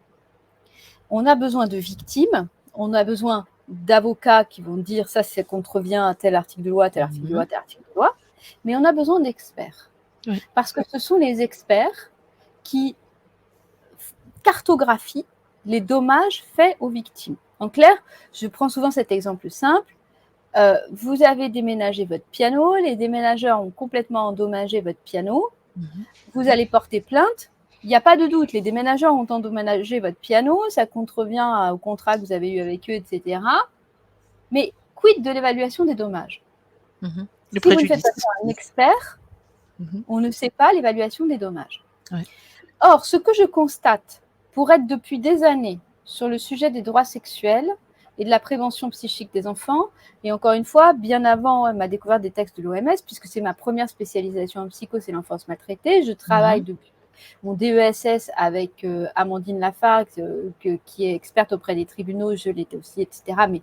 On a besoin de victimes, on a besoin d'avocats qui vont dire ça contrevient à tel article de loi, tel article de loi, tel article de loi, mais on a besoin d'experts. Parce que ce sont les experts qui cartographient les dommages faits aux victimes. En clair, je prends souvent cet exemple simple. Vous avez déménagé votre piano, les déménageurs ont complètement endommagé votre piano. Vous allez porter plainte. Il n'y a pas de doute, les déménageurs ont endommagé votre piano, ça contrevient au contrat que vous avez eu avec eux, etc. Mais quid de l'évaluation des dommages? Si vous ne faites pas un expert, on ne sait pas l'évaluation des dommages. Or, ce que je constate pour être depuis des années sur le sujet des droits sexuels et de la prévention psychique des enfants, et encore une fois, bien avant ma découverte des textes de l'OMS, puisque c'est ma première spécialisation en psycho, c'est l'enfance maltraitée, je travaille depuis mon DESS avec Amandine Lafargue, qui est experte auprès des tribunaux, je l'étais aussi, etc. Mais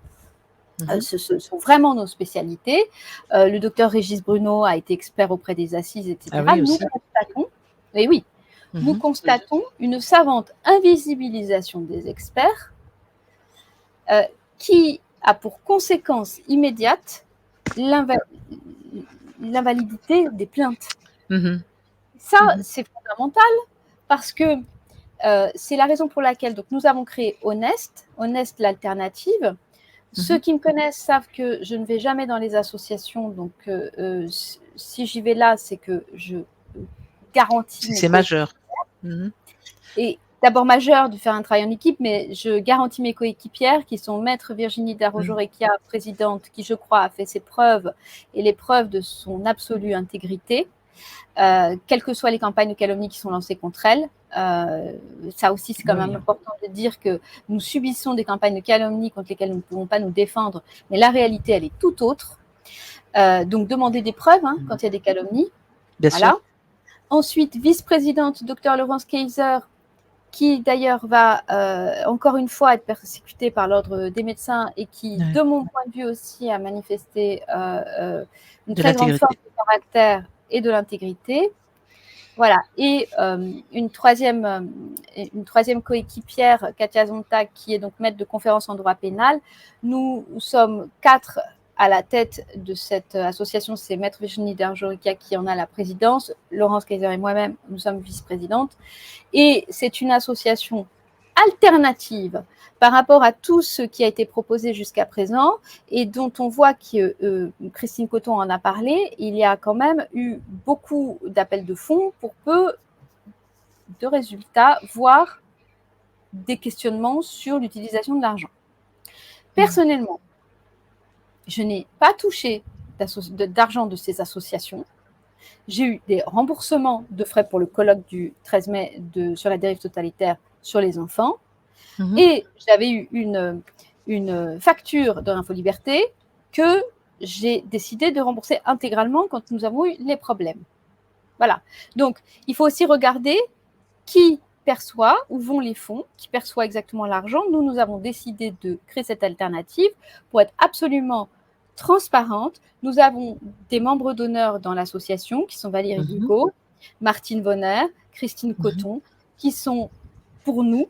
ce sont vraiment nos spécialités. Le docteur Régis Bruno a été expert auprès des assises, etc. Ah oui, Nous aussi. constatons, et oui, nous constatons une savante invisibilisation des experts qui a pour conséquence immédiate l'invalidité des plaintes. Ça, c'est fondamental parce que c'est la raison pour laquelle donc, nous avons créé Honest l'alternative. Ceux qui me connaissent savent que je ne vais jamais dans les associations, donc si j'y vais là, c'est que je garantis. C'est majeur. Et d'abord majeur de faire un travail en équipe, mais je garantis mes coéquipières qui sont Maître Virginie Darrojo-Recchia, présidente, qui je crois a fait ses preuves et les preuves de son absolue intégrité, quelles que soient les campagnes de calomnie qui sont lancées contre elle. Ça aussi, c'est quand même important de dire que nous subissons des campagnes de calomnie contre lesquelles nous ne pouvons pas nous défendre, mais la réalité, elle est tout autre. Donc, demander des preuves quand il y a des calomnies. Bien sûr. Ensuite, vice-présidente, Dr Laurence Kaiser, qui d'ailleurs va encore une fois être persécutée par l'ordre des médecins et qui, de mon point de vue aussi, a manifesté une très grande force de caractère et de l'intégrité. Voilà. Et une troisième coéquipière, Katia Zontag, qui est donc maître de conférence en droit pénal. Nous sommes 4 à la tête de cette association, c'est Maître Virginie Darrojo-Recchia qui en a la présidence, Laurence Kaiser et moi-même, nous sommes vice-présidentes. Et c'est une association alternative par rapport à tout ce qui a été proposé jusqu'à présent et dont on voit que Christine Coton en a parlé, il y a quand même eu beaucoup d'appels de fonds pour peu de résultats, voire des questionnements sur l'utilisation de l'argent. Personnellement, je n'ai pas touché d'argent de ces associations. J'ai eu des remboursements de frais pour le colloque du 13 mai sur la dérive totalitaire sur les enfants. Et j'avais eu une facture de l'Info Liberté que j'ai décidé de rembourser intégralement quand nous avons eu les problèmes. Voilà. Donc, il faut aussi regarder qui perçoit, où vont les fonds, qui perçoit exactement l'argent. Nous avons décidé de créer cette alternative pour être absolument transparente. Nous avons des membres d'honneur dans l'association qui sont Valérie Hugo, Martine Vonner, Christine Coton, qui sont pour nous,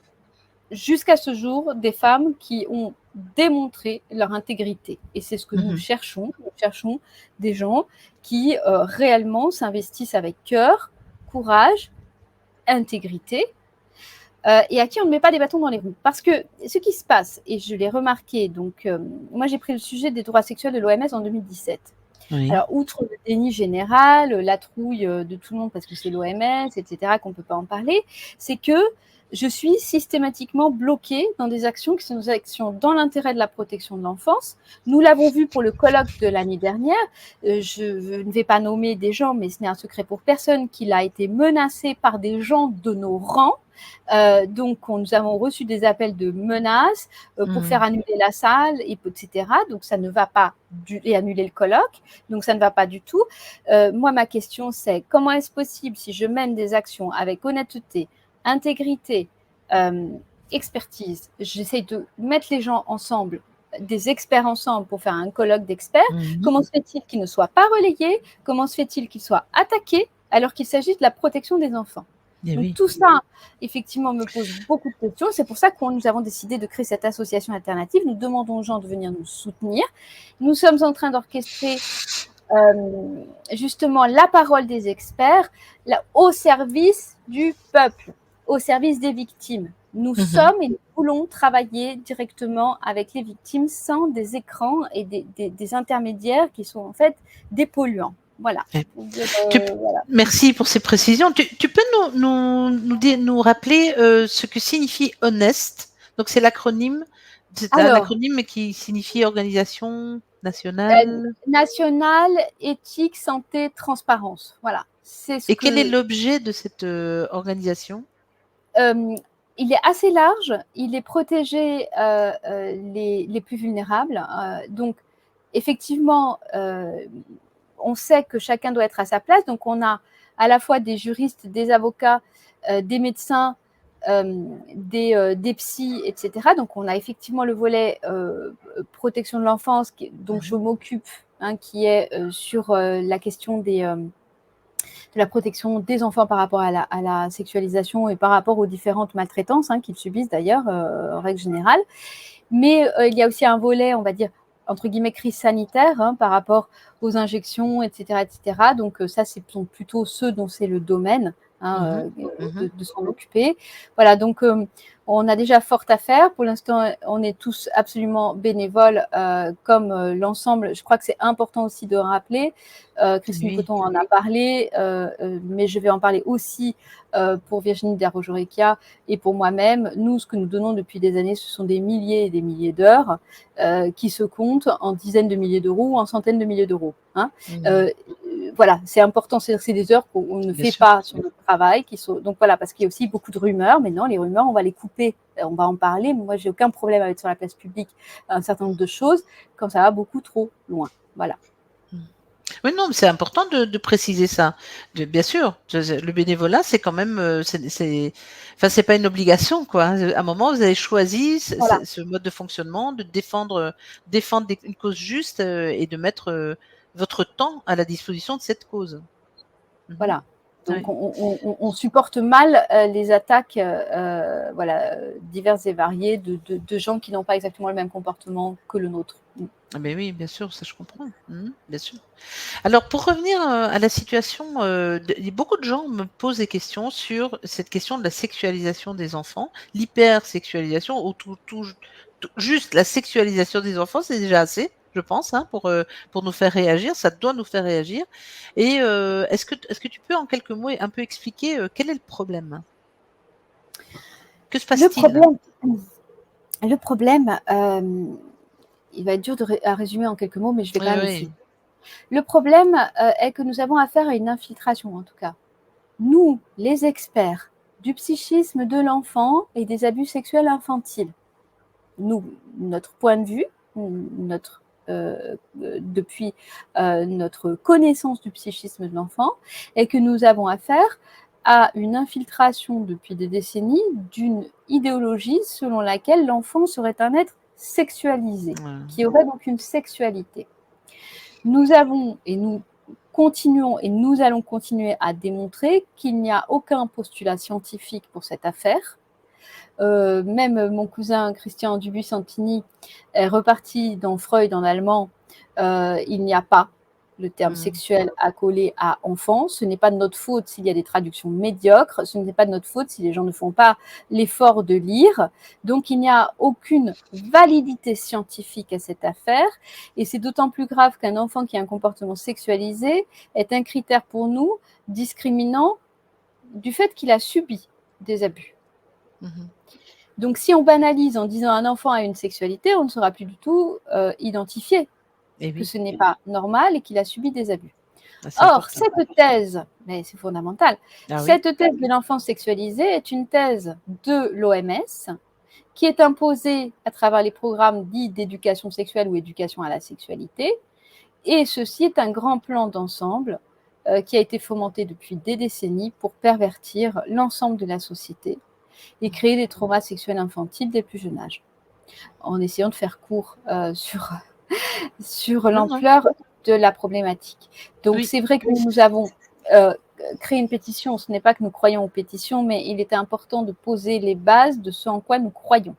jusqu'à ce jour, des femmes qui ont démontré leur intégrité. Et c'est ce que nous cherchons. Nous cherchons des gens qui réellement s'investissent avec cœur, courage, intégrité, et à qui on ne met pas des bâtons dans les roues. Parce que ce qui se passe, et je l'ai remarqué, donc moi j'ai pris le sujet des droits sexuels de l'OMS en 2017. Oui. Alors, outre le déni général, la trouille de tout le monde parce que c'est l'OMS, etc., qu'on ne peut pas en parler, c'est que je suis systématiquement bloquée dans des actions qui sont des actions dans l'intérêt de la protection de l'enfance. Nous l'avons vu pour le colloque de l'année dernière. Je ne vais pas nommer des gens, mais ce n'est un secret pour personne qu'il a été menacé par des gens de nos rangs. Donc, nous avons reçu des appels de menaces pour faire annuler la salle, etc. Donc, ça ne va pas et annuler le colloque. Donc, ça ne va pas du tout. Moi, ma question, c'est comment est-ce possible si je mène des actions avec honnêteté, intégrité, expertise, j'essaie de mettre les gens ensemble, des experts ensemble pour faire un colloque d'experts. Comment se fait-il qu'ils ne soient pas relayés? Comment se fait-il qu'ils soient attaqués alors qu'il s'agit de la protection des enfants? Donc, tout ça, effectivement, me pose beaucoup de questions. C'est pour ça que nous avons décidé de créer cette association alternative. Nous demandons aux gens de venir nous soutenir. Nous sommes en train d'orchestrer justement la parole des experts au service du peuple, au service des victimes. Nous sommes et nous voulons travailler directement avec les victimes sans des écrans et des intermédiaires qui sont en fait des polluants. Voilà. Voilà. Merci pour ces précisions. Tu peux nous rappeler ce que signifie Honest? Donc c'est l'acronyme. C'est un acronyme qui signifie organisation nationale. Nationale, éthique, santé, transparence. Voilà. Quel est l'objet de cette organisation? Il est assez large. Il est protéger les plus vulnérables. Donc effectivement. On sait que chacun doit être à sa place, donc on a à la fois des juristes, des avocats des médecins, des psys, etc. Donc, on a effectivement le volet protection de l'enfance dont je m'occupe, qui est sur la question de la protection des enfants par rapport à la sexualisation et par rapport aux différentes maltraitances qu'ils subissent d'ailleurs, en règle générale. Mais il y a aussi un volet, on va dire, entre guillemets, crise sanitaire par rapport aux injections, etc. etc. Donc ça, ce sont plutôt ceux dont c'est le domaine de s'en occuper. Voilà, donc on a déjà fort à faire. Pour l'instant, on est tous absolument bénévoles, comme l'ensemble. Je crois que c'est important aussi de rappeler. Christine Coton en a parlé, mais je vais en parler aussi pour Virginie Darrojo-Recchia et pour moi-même. Nous, ce que nous donnons depuis des années, ce sont des milliers et des milliers d'heures qui se comptent en dizaines de milliers d'euros ou en centaines de milliers d'euros. Voilà, c'est important, c'est des heures qu'on ne fait pas sur notre travail. Donc voilà, parce qu'il y a aussi beaucoup de rumeurs. Mais non, les rumeurs, on va les couper, on va en parler. Moi, j'ai aucun problème à mettre sur la place publique un certain nombre de choses quand ça va beaucoup trop loin. Voilà. Oui, non, mais c'est important de préciser ça. Bien sûr, le bénévolat, c'est quand même, c'est pas une obligation, quoi. À un moment, vous avez choisi ce mode de fonctionnement, de défendre une cause juste et de mettre votre temps à la disposition de cette cause. Voilà. Donc, on supporte mal les attaques diverses et variées de gens qui n'ont pas exactement le même comportement que le nôtre. Ah ben oui, bien sûr, ça je comprends. Bien sûr. Alors, pour revenir à la situation, beaucoup de gens me posent des questions sur cette question de la sexualisation des enfants, l'hypersexualisation, ou juste la sexualisation des enfants, c'est déjà assez, je pense, pour nous faire réagir. Ça doit nous faire réagir. Et est-ce que tu peux, en quelques mots, un peu expliquer quel est le problème? Que se passe-t-il? Le problème, il va être dur à résumer en quelques mots, mais je vais quand même essayer. Le problème est que nous avons affaire à une infiltration, en tout cas. Nous, les experts du psychisme de l'enfant et des abus sexuels infantiles, notre point de vue, depuis notre connaissance du psychisme de l'enfant, est que nous avons affaire à une infiltration depuis des décennies d'une idéologie selon laquelle l'enfant serait un être sexualisé, qui aurait donc une sexualité. Nous avons, et nous continuons, et nous allons continuer à démontrer qu'il n'y a aucun postulat scientifique pour cette affaire. Même mon cousin Christian Dubuis-Santini est reparti dans Freud en allemand. Il n'y a pas le terme sexuel accolé à enfant. Ce n'est pas de notre faute s'il y a des traductions médiocres. Ce n'est pas de notre faute si les gens ne font pas l'effort de lire. Donc, il n'y a aucune validité scientifique à cette affaire. Et c'est d'autant plus grave qu'un enfant qui a un comportement sexualisé est un critère pour nous discriminant du fait qu'il a subi des abus. Donc, si on banalise en disant un enfant a une sexualité, on ne saura plus du tout identifier que ce n'est pas normal et qu'il a subi des abus. Or, cette thèse, mais c'est fondamental, cette thèse de l'enfant sexualisé est une thèse de l'OMS qui est imposée à travers les programmes dits d'éducation sexuelle ou éducation à la sexualité. Et ceci est un grand plan d'ensemble qui a été fomenté depuis des décennies pour pervertir l'ensemble de la société et créer des traumas sexuels infantiles dès le plus jeune âge. En essayant de faire court sur l'ampleur de la problématique. Donc, c'est vrai que nous avons créé une pétition. Ce n'est pas que nous croyons aux pétitions, mais il était important de poser les bases de ce en quoi nous croyons.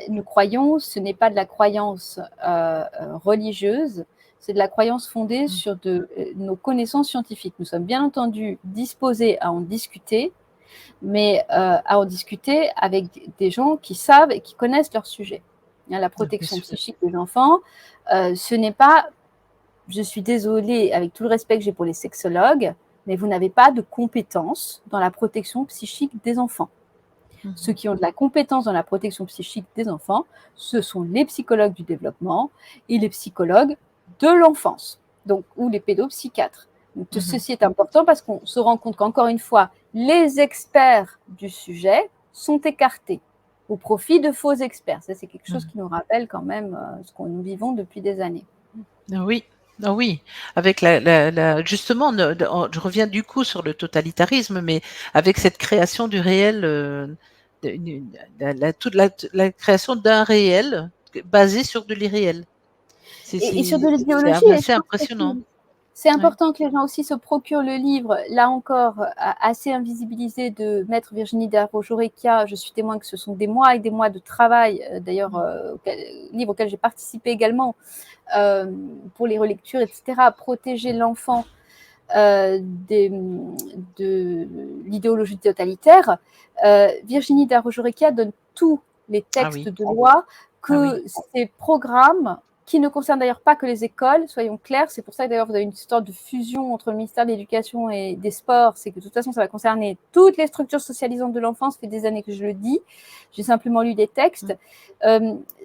Nous croyons, ce n'est pas de la croyance religieuse, c'est de la croyance fondée sur nos connaissances scientifiques. Nous sommes bien entendu disposés à en discuter, mais à en discuter avec des gens qui savent et qui connaissent leur sujet. La protection psychique des enfants, ce n'est pas, je suis désolée, avec tout le respect que j'ai pour les sexologues, mais vous n'avez pas de compétences dans la protection psychique des enfants. Ceux qui ont de la compétence dans la protection psychique des enfants, ce sont les psychologues du développement et les psychologues de l'enfance, donc, ou les pédopsychiatres. Donc, ceci est important parce qu'on se rend compte qu'encore une fois, les experts du sujet sont écartés au profit de faux experts. Ça, c'est quelque chose qui nous rappelle quand même ce que nous vivons depuis des années. Oui, Ah oui, avec justement, je reviens du coup sur le totalitarisme, mais avec cette création du réel, toute la création d'un réel basé sur de l'irréel. Et sur de C'est l'idéologie, et je assez pense que impressionnant. c'est Ouais. important que les gens aussi se procurent le livre, là encore, assez invisibilisé, de Maître Virginie Darault-Joreckia. Je suis témoin que ce sont des mois et des mois de travail, d'ailleurs, livre auquel j'ai participé également, pour les relectures, etc., à protéger l'enfant de l'idéologie totalitaire. Virginie Darault-Joreckia donne tous les textes de loi que ces programmes, qui ne concernent d'ailleurs pas que les écoles, soyons clairs, c'est pour ça que d'ailleurs vous avez une histoire de fusion entre le ministère de l'Éducation et des Sports, c'est que de toute façon ça va concerner toutes les structures socialisantes de l'enfance, ça fait des années que je le dis, j'ai simplement lu des textes.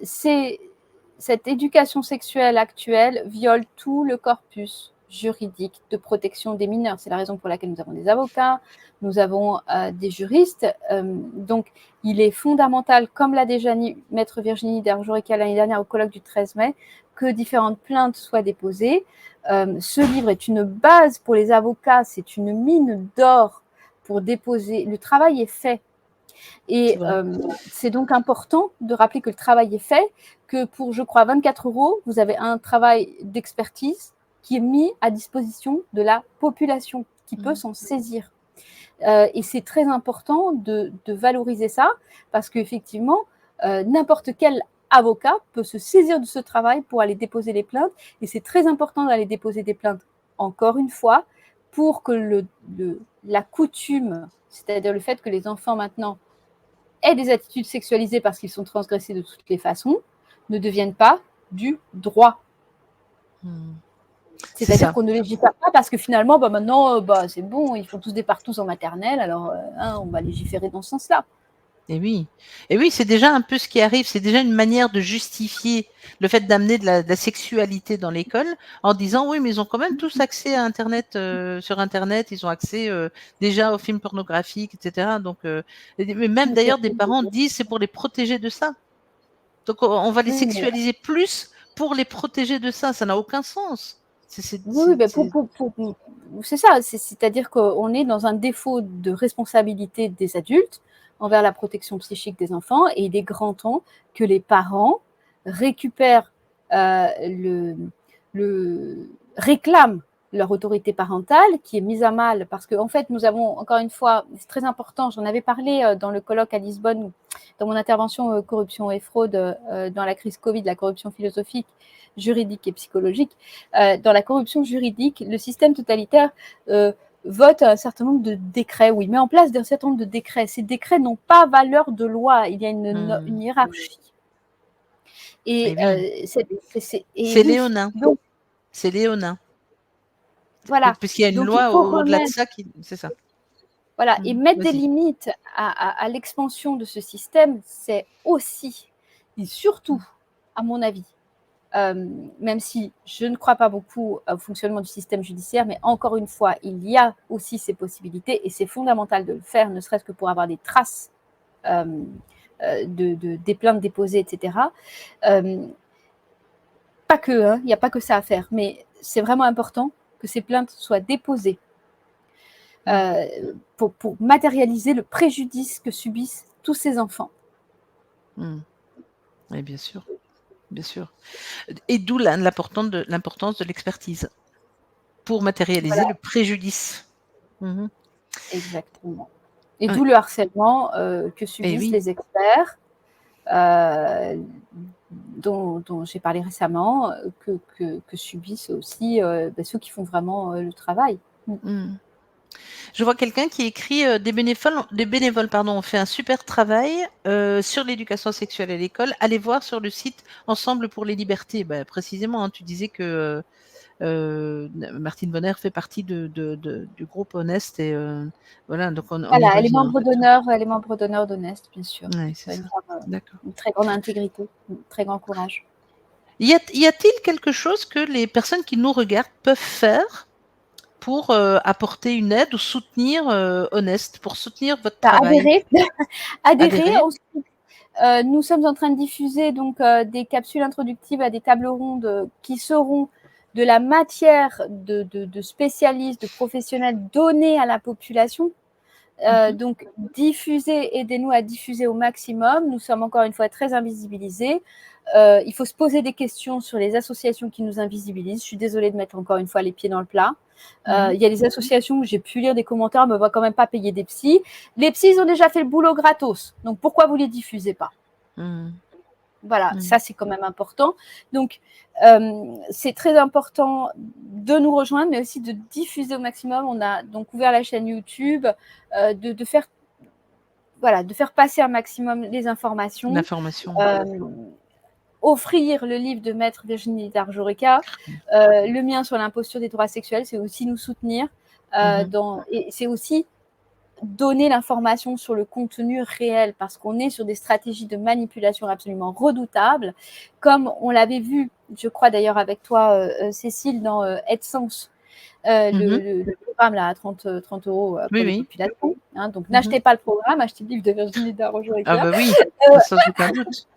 Cette éducation sexuelle actuelle viole tout le corpus juridique de protection des mineurs. C'est la raison pour laquelle nous avons des avocats, nous avons des juristes. Donc, il est fondamental, comme l'a déjà dit Maître Virginie Darault-Joreckia l'année dernière au colloque du 13 mai, que différentes plaintes soient déposées. Ce livre est une base pour les avocats, c'est une mine d'or pour déposer. Le travail est fait. Et c'est donc important de rappeler que le travail est fait, que pour, je crois, 24 €, vous avez un travail d'expertise qui est mis à disposition de la population, qui peut s'en saisir. Et c'est très important de valoriser ça, parce qu'effectivement, n'importe quel avocat peut se saisir de ce travail pour aller déposer les plaintes, et c'est très important d'aller déposer des plaintes, encore une fois, pour que la coutume, c'est-à-dire le fait que les enfants maintenant aient des attitudes sexualisées parce qu'ils sont transgressés de toutes les façons, ne deviennent pas du droit. C'est-à-dire qu'on ne légifère pas parce que finalement, maintenant, c'est bon, ils font tous des partous en maternelle, alors on va légiférer dans ce sens-là. Et oui, c'est déjà un peu ce qui arrive, c'est déjà une manière de justifier le fait d'amener de la sexualité dans l'école en disant oui, mais ils ont quand même tous accès à Internet, sur Internet, ils ont accès déjà aux films pornographiques, etc. Donc, mais même d'ailleurs des parents disent c'est pour les protéger de ça. Donc on va les sexualiser plus pour les protéger de ça, ça n'a aucun sens. C'est ça, c'est-à-dire qu'on est dans un défaut de responsabilité des adultes envers la protection psychique des enfants, et il est grand temps que les parents récupèrent réclament leur autorité parentale qui est mise à mal, parce qu'en fait nous avons, encore une fois, c'est très important, j'en avais parlé dans le colloque à Lisbonne, dans mon intervention corruption et fraude dans la crise Covid, la corruption philosophique, juridique et psychologique. Dans la corruption juridique, le système totalitaire vote un certain nombre de décrets, ou il met en place un certain nombre de décrets. Ces décrets n'ont pas valeur de loi, il y a une hiérarchie. Et c'est léonin. C'est léonin. Voilà. Puisqu'il y a une loi au-delà de ça c'est ça. Voilà, et mettre des limites à l'expansion de ce système, c'est aussi, et surtout, à mon avis, même si je ne crois pas beaucoup au fonctionnement du système judiciaire, mais encore une fois, il y a aussi ces possibilités, et c'est fondamental de le faire, ne serait-ce que pour avoir des traces des plaintes déposées, etc. Pas que, il n'y a pas que ça à faire, mais c'est vraiment important que ces plaintes soient déposées pour matérialiser le préjudice que subissent tous ces enfants. Oui, bien sûr. Bien sûr. Et d'où l'importance de l'expertise pour matérialiser le préjudice. Exactement. Et d'où le harcèlement que subissent les experts, dont j'ai parlé récemment, que subissent aussi ceux qui font vraiment le travail. Je vois quelqu'un qui écrit des bénévoles ont fait un super travail sur l'éducation sexuelle à l'école. Allez voir sur le site Ensemble pour les libertés. Précisément, tu disais que Martine Bonner fait partie du groupe Honest, et voilà. Donc elle est membre d'honneur d'Honest, bien sûr. Ouais, c'est ça. D'accord. Une très grande intégrité, un très grand courage. Y a-t-il quelque chose que les personnes qui nous regardent peuvent faire pour apporter une aide ou soutenir Honest, pour soutenir votre travail? Adhérer. Nous sommes en train de diffuser donc des capsules introductives à des tables rondes qui seront de la matière de spécialistes, de professionnels donnés à la population. Donc, aidez-nous à diffuser au maximum. Nous sommes encore une fois très invisibilisés. Il faut se poser des questions sur les associations qui nous invisibilisent. Je suis désolée de mettre encore une fois les pieds dans le plat. Il y a des associations où j'ai pu lire des commentaires, mais on ne va quand même pas payer des psys. Les psys, ils ont déjà fait le boulot gratos. Donc, pourquoi vous ne les diffusez pas ? Voilà, ça c'est quand même important. Donc, c'est très important de nous rejoindre, mais aussi de diffuser au maximum. On a donc ouvert la chaîne YouTube, de faire passer un maximum les informations. L'information. Offrir le livre de Maître Virginie Darjoureka, le mien sur l'imposture des droits sexuels, c'est aussi nous soutenir. Et c'est aussi donner l'information sur le contenu réel, parce qu'on est sur des stratégies de manipulation absolument redoutables, comme on l'avait vu, je crois d'ailleurs avec toi, Cécile, dans AidSense, le programme là, à 30 € pour les populations. Hein, donc, n'achetez pas le programme, achetez le livre de Virginie Darjoureka. Ah bah oui, sans aucun doute.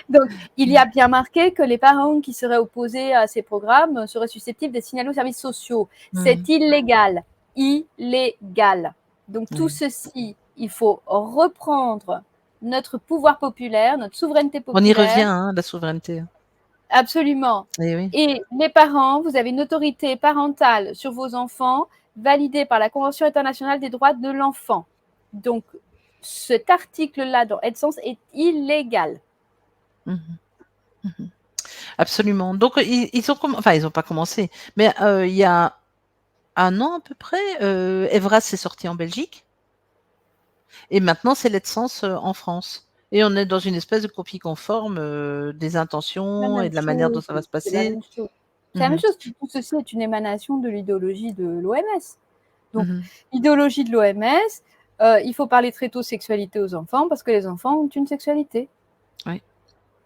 Donc, il y a bien marqué que les parents qui seraient opposés à ces programmes seraient susceptibles d'être signalés aux services sociaux. C'est illégal. Illégal. Donc, tout ceci, il faut reprendre notre pouvoir populaire, notre souveraineté populaire. On y revient, la souveraineté. Absolument. Et les parents, vous avez une autorité parentale sur vos enfants validée par la Convention internationale des droits de l'enfant. Donc, cet article-là dans AidSense est illégal. Absolument. Donc, ils n'ont pas commencé, mais il y a 1 an à peu près, Evras s'est sorti en Belgique, et maintenant c'est l'AidSense en France. Et on est dans une espèce de copie conforme des intentions et de la manière dont ça va se passer. C'est la même chose. Tout ceci est une émanation de l'idéologie de l'OMS. Donc, l'idéologie de l'OMS, il faut parler très tôt sexualité aux enfants parce que les enfants ont une sexualité. Oui.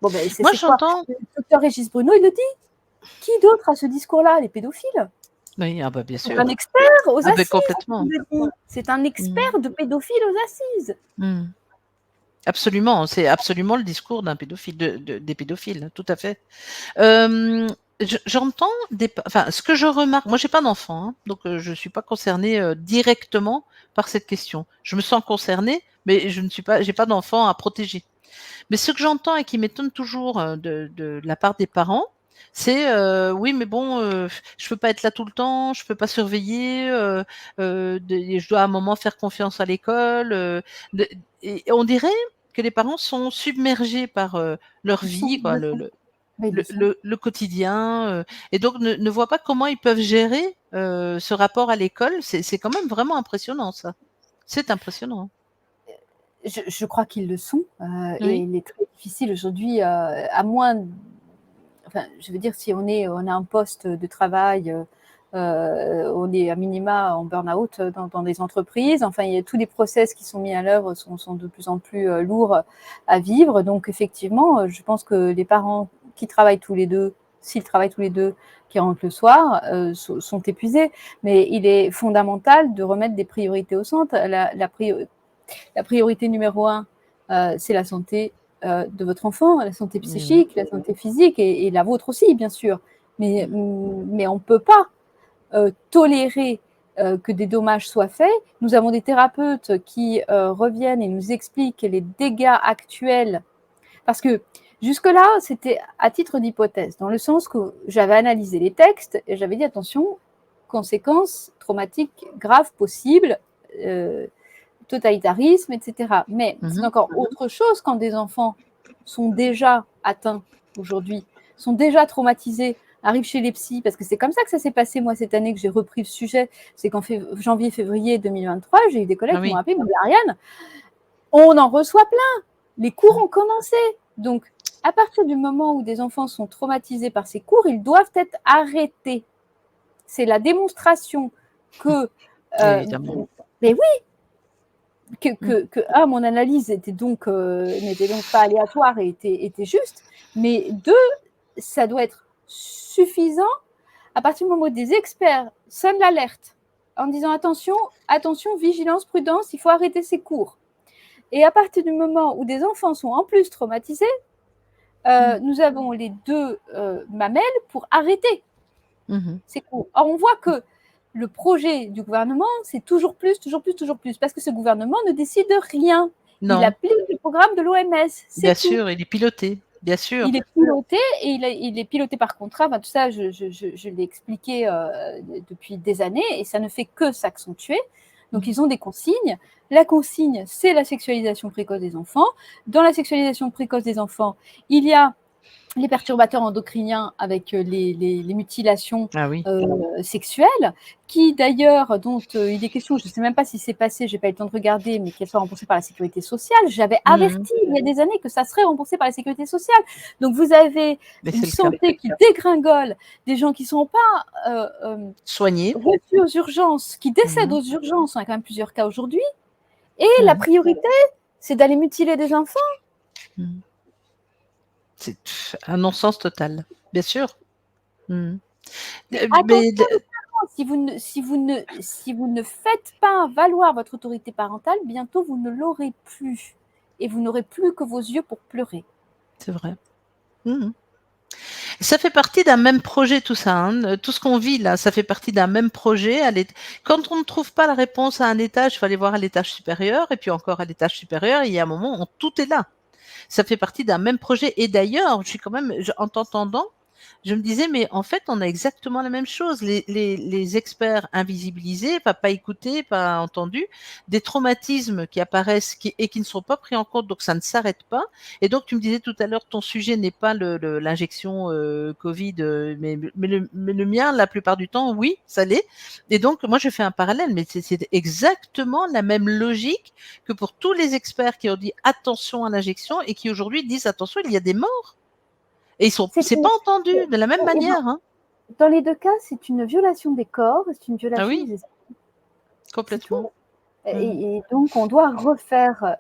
Bon, ben, moi, j'entends. Le docteur Régis Bruno, il le dit. Qui d'autre a ce discours-là ? Les pédophiles. Oui, bien sûr. C'est un expert aux assises. Complètement. C'est un expert de pédophiles aux assises. Absolument, c'est absolument le discours d'un pédophile, des pédophiles, tout à fait. J'entends ce que je remarque, moi j'ai pas d'enfant, donc je suis pas concernée directement par cette question. Je me sens concernée, mais j'ai pas d'enfant à protéger. Mais ce que j'entends et qui m'étonne toujours de la part des parents, c'est oui, mais bon, je peux pas être là tout le temps, je peux pas surveiller, je dois à un moment faire confiance à l'école. Et on dirait que les parents sont submergés par leur vie, quoi, le quotidien, et donc ne voient pas comment ils peuvent gérer ce rapport à l'école. C'est quand même vraiment impressionnant, ça. C'est impressionnant. Je crois qu'ils le sont. Et il est très difficile aujourd'hui, à moins... Enfin, je veux dire, si on a un poste de travail, on est à minima en burn-out dans des entreprises. Enfin, il y a tous les process qui sont mis à l'œuvre sont de plus en plus lourds à vivre. Donc, effectivement, je pense que les parents qui travaillent tous les deux, s'ils travaillent tous les deux, qui rentrent le soir, sont épuisés. Mais il est fondamental de remettre des priorités au centre. La priorité numéro 1, c'est la santé de votre enfant, la santé psychique, la santé physique et la vôtre aussi, bien sûr. Mais on ne peut pas tolérer que des dommages soient faits. Nous avons des thérapeutes qui reviennent et nous expliquent les dégâts actuels. Parce que jusque-là, c'était à titre d'hypothèse, dans le sens que j'avais analysé les textes et j'avais dit attention, conséquences traumatiques graves possibles, totalitarisme, etc. Mais c'est encore autre chose quand des enfants sont déjà atteints aujourd'hui, sont déjà traumatisés, arrivent chez les psys, parce que c'est comme ça que ça s'est passé, moi, cette année que j'ai repris le sujet. C'est qu'en janvier-février 2023, j'ai eu des collègues qui m'ont appelé, m'ont dit Ariane, on en reçoit plein, les cours ont commencé. Donc, à partir du moment où des enfants sont traumatisés par ces cours, ils doivent être arrêtés. C'est la démonstration que... mais oui, mon analyse n'était donc pas aléatoire et était juste, mais 2, ça doit être suffisant à partir du moment où des experts sonnent l'alerte en disant attention, vigilance, prudence, il faut arrêter ces cours. Et à partir du moment où des enfants sont en plus traumatisés, nous avons les 2 mamelles pour arrêter. C'est court. Or, on voit que le projet du gouvernement, c'est toujours plus, parce que ce gouvernement ne décide de rien. Non. Il applique le programme de l'OMS. Bien sûr, il est piloté. Bien sûr. Il est piloté et il est piloté par contrat. Enfin, tout ça, je l'ai expliqué depuis des années et ça ne fait que s'accentuer. Donc, ils ont des consignes. La consigne, c'est la sexualisation précoce des enfants. Dans la sexualisation précoce des enfants, il y a les perturbateurs endocriniens avec les mutilations sexuelles, qui d'ailleurs, dont il est question, je ne sais même pas si c'est passé, je n'ai pas eu le temps de regarder, mais qu'elles soient remboursées par la sécurité sociale. J'avais averti il y a des années que ça serait remboursé par la sécurité sociale. Donc vous avez une santé qui dégringole, des gens qui ne sont pas soignés, reçus aux urgences, qui décèdent aux urgences, on a quand même plusieurs cas aujourd'hui, et la priorité, c'est d'aller mutiler des enfants. C'est un non-sens total, bien sûr. Si vous ne faites pas valoir votre autorité parentale, bientôt vous ne l'aurez plus. Et vous n'aurez plus que vos yeux pour pleurer. C'est vrai. Ça fait partie d'un même projet, tout ça. Hein. Tout ce qu'on vit là, ça fait partie d'un même projet. Quand on ne trouve pas la réponse à un étage, il faut aller voir à l'étage supérieur. Et puis encore à l'étage supérieur, il y a un moment où tout est là. Ça fait partie d'un même projet. Et d'ailleurs, en t'entendant, je me disais, mais en fait, on a exactement la même chose. Les experts invisibilisés, pas écoutés, pas entendus, des traumatismes qui apparaissent et qui ne sont pas pris en compte, donc ça ne s'arrête pas. Et donc, tu me disais tout à l'heure, ton sujet n'est pas l'injection Covid, mais le mien, la plupart du temps, oui, ça l'est. Et donc, moi, je fais un parallèle, mais c'est exactement la même logique que pour tous les experts qui ont dit attention à l'injection et qui aujourd'hui disent attention, il y a des morts. Et c'est pas entendu de la même manière. Hein. Dans les deux cas, c'est une violation des corps, c'est une violation des esprits. Complètement. Et donc, on doit refaire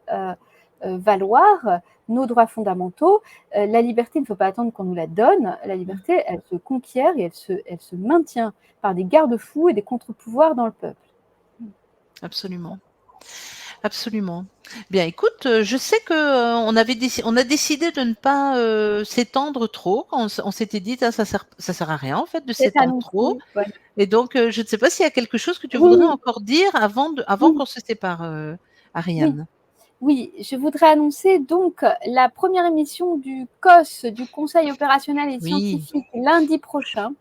valoir nos droits fondamentaux. La liberté, il ne faut pas attendre qu'on nous la donne. La liberté, elle se conquiert et elle se maintient par des garde-fous et des contre-pouvoirs dans le peuple. Absolument. Absolument. Bien, écoute, je sais que on a décidé de ne pas s'étendre trop. On s'était dit, ça sert à rien en fait de s'étendre trop. Ouais. Et donc, je ne sais pas s'il y a quelque chose que tu voudrais encore dire avant qu'on se sépare, Ariane. Oui, je voudrais annoncer donc la première émission du COS, du Conseil opérationnel et scientifique, lundi prochain.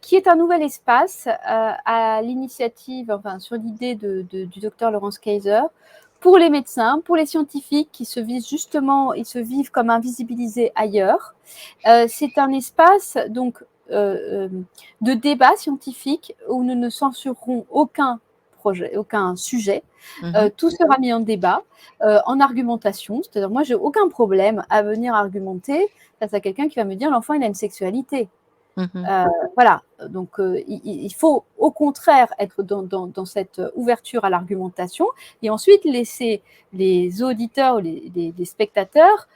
Qui est un nouvel espace à l'initiative, sur l'idée du docteur Laurence Kayser, pour les médecins, pour les scientifiques qui se vivent comme invisibilisés ailleurs. C'est un espace donc de débat scientifique où nous ne censurerons aucun sujet. Tout sera mis en débat, en argumentation. C'est-à-dire, moi, j'ai aucun problème à venir argumenter face à quelqu'un qui va me dire l'enfant, il a une sexualité. Voilà, donc il faut au contraire être dans cette ouverture à l'argumentation et ensuite laisser les auditeurs, les spectateurs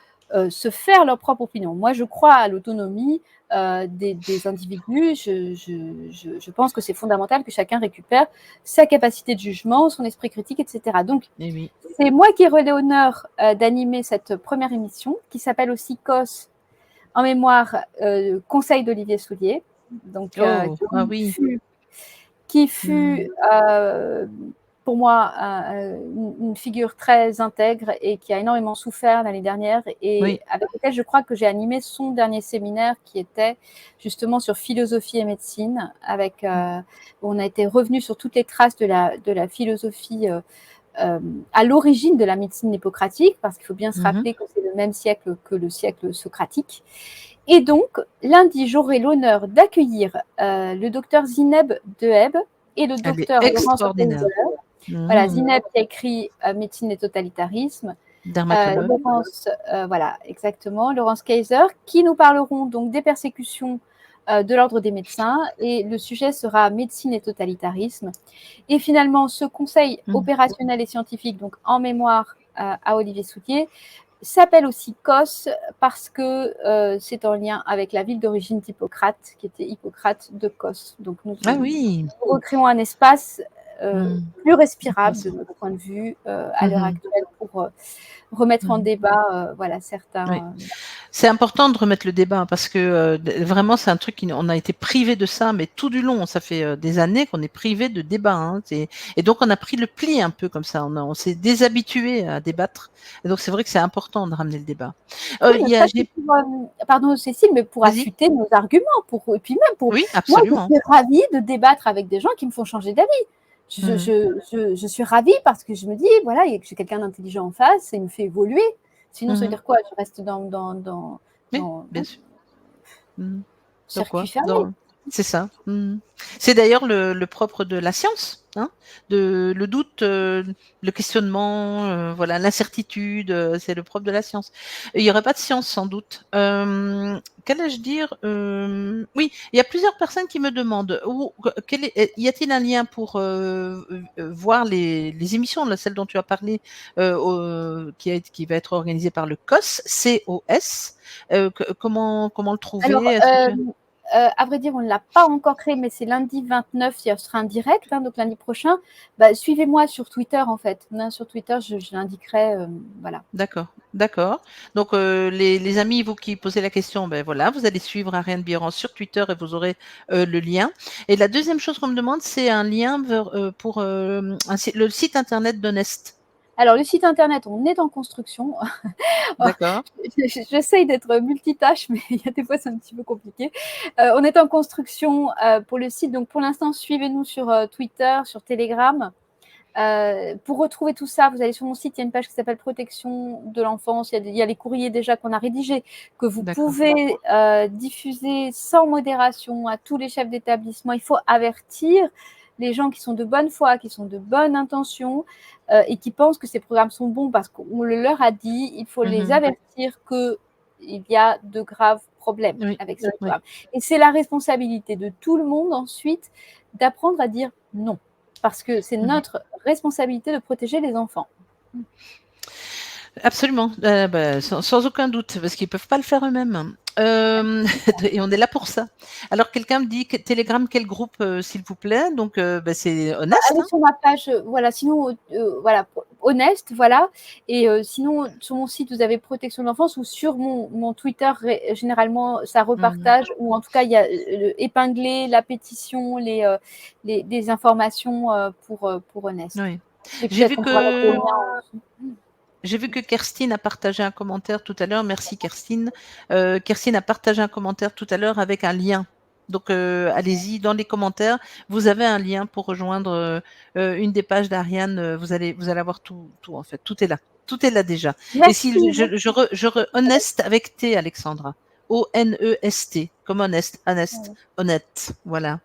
se faire leur propre opinion. Moi, je crois à l'autonomie des individus. Je pense que c'est fondamental que chacun récupère sa capacité de jugement, son esprit critique, etc. Donc, c'est moi qui ai l'honneur d'animer cette première émission qui s'appelle aussi COS en mémoire Conseil d'Olivier Soulier, donc qui fut pour moi une figure très intègre et qui a énormément souffert l'année dernière et avec lequel je crois que j'ai animé son dernier séminaire qui était justement sur philosophie et médecine, où on a été revenu sur toutes les traces de la philosophie à l'origine de la médecine hippocratique, parce qu'il faut bien se rappeler que c'est le même siècle que le siècle socratique. Et donc, lundi, j'aurai l'honneur d'accueillir le docteur Zineb Deheb et le docteur Laurence Kayser. Voilà, Zineb qui a écrit Médecine et totalitarisme. Laurence, voilà, exactement. Laurence Kayser, qui nous parleront donc des persécutions de l'ordre des médecins, et le sujet sera médecine et totalitarisme. Et finalement, ce conseil opérationnel et scientifique, donc en mémoire à Olivier Soulier, s'appelle aussi COS parce que c'est en lien avec la ville d'origine d'Hippocrate, qui était Hippocrate de Kos. Donc nous recréons un espace plus respirable de notre point de vue à l'heure actuelle pour remettre en débat certains. C'est important de remettre le débat parce que vraiment c'est un truc on a été privé de ça, mais tout du long, ça fait des années qu'on est privé de débat. Hein, et donc on a pris le pli un peu comme ça, on s'est déshabitué à débattre. Et donc c'est vrai que c'est important de ramener le débat. Pardon Cécile, mais pour affûter nos arguments, et puis même pour. Oui, absolument. Moi, je suis ravie de débattre avec des gens qui me font changer d'avis. Je suis ravie parce que je me dis, voilà, j'ai quelqu'un d'intelligent en face et il me fait évoluer. Sinon, ça veut dire quoi? Je reste dans bien sûr. Circuit fermé. C'est ça. C'est d'ailleurs le propre de la science, hein, le doute, le questionnement, voilà, l'incertitude, c'est le propre de la science. Il n'y aurait pas de science sans doute. Qu'allais-je dire? Oui, il y a plusieurs personnes qui me demandent y a-t-il un lien pour voir les émissions, là, celle dont tu as parlé, qui va être organisée par le COS, COS. Comment le trouver? Alors, à vrai dire, on ne l'a pas encore créé, mais c'est lundi 29, ce sera un direct, hein, donc lundi prochain. Suivez-moi sur Twitter, en fait. Sur Twitter, je l'indiquerai, voilà. D'accord. Donc, les amis, vous qui posez la question, voilà, vous allez suivre Ariane Biran sur Twitter et vous aurez le lien. Et la deuxième chose qu'on me demande, c'est un lien pour le site internet d'Honest. Alors, le site internet, on est en construction. D'accord. J'essaye d'être multitâche, mais il y a des fois, c'est un petit peu compliqué. On est en construction pour le site. Donc, pour l'instant, suivez-nous sur Twitter, sur Telegram. Pour retrouver tout ça, vous allez sur mon site, il y a une page qui s'appelle Protection de l'enfance. Il y a les courriers déjà qu'on a rédigés, que vous pouvez diffuser sans modération à tous les chefs d'établissement. Il faut avertir les gens qui sont de bonne foi, qui sont de bonne intention et qui pensent que ces programmes sont bons parce qu'on le leur a dit. Il faut les avertir qu'il y a de graves problèmes avec ces programmes. Et c'est la responsabilité de tout le monde ensuite d'apprendre à dire non. Parce que c'est notre responsabilité de protéger les enfants. Absolument, sans aucun doute, parce qu'ils ne peuvent pas le faire eux-mêmes. Et on est là pour ça. Alors, quelqu'un me dit Telegram, quel groupe, s'il vous plaît? Donc, c'est Honest. Allez sur ma page, voilà. Sinon, voilà, Honest, voilà. Et sinon, sur mon site, vous avez Protection de l'enfance ou sur mon Twitter, généralement, ça repartage ou en tout cas, il y a épinglé la pétition, les informations pour Honest. Oui. J'ai vu que Kerstin a partagé un commentaire tout à l'heure. Merci Kerstin. Kerstin a partagé un commentaire tout à l'heure avec un lien. Donc allez-y, dans les commentaires, vous avez un lien pour rejoindre une des pages d'Ariane. Vous allez avoir tout en fait. Tout est là. Tout est là déjà. Merci. Et si Honest avec T, Alexandra. O-N-E-S-T, comme honnête, honnête, voilà.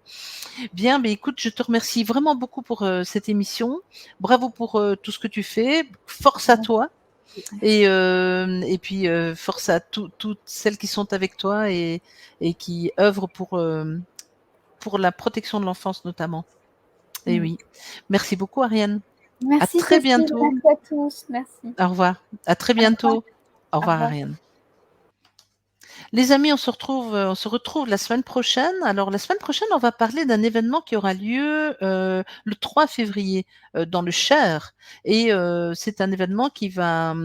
Bien, écoute, je te remercie vraiment beaucoup pour cette émission. Bravo pour tout ce que tu fais. Force à toi. Et puis, force à toutes celles qui sont avec toi et qui œuvrent pour la protection de l'enfance notamment. Et oui. Merci beaucoup, Ariane. Merci. À très bientôt. Merci à tous. Merci. Au revoir. À très bientôt. Au revoir, Ariane. Les amis, on se retrouve la semaine prochaine. Alors, la semaine prochaine, on va parler d'un événement qui aura lieu le 3 février dans le Cher. Et c'est un événement qui va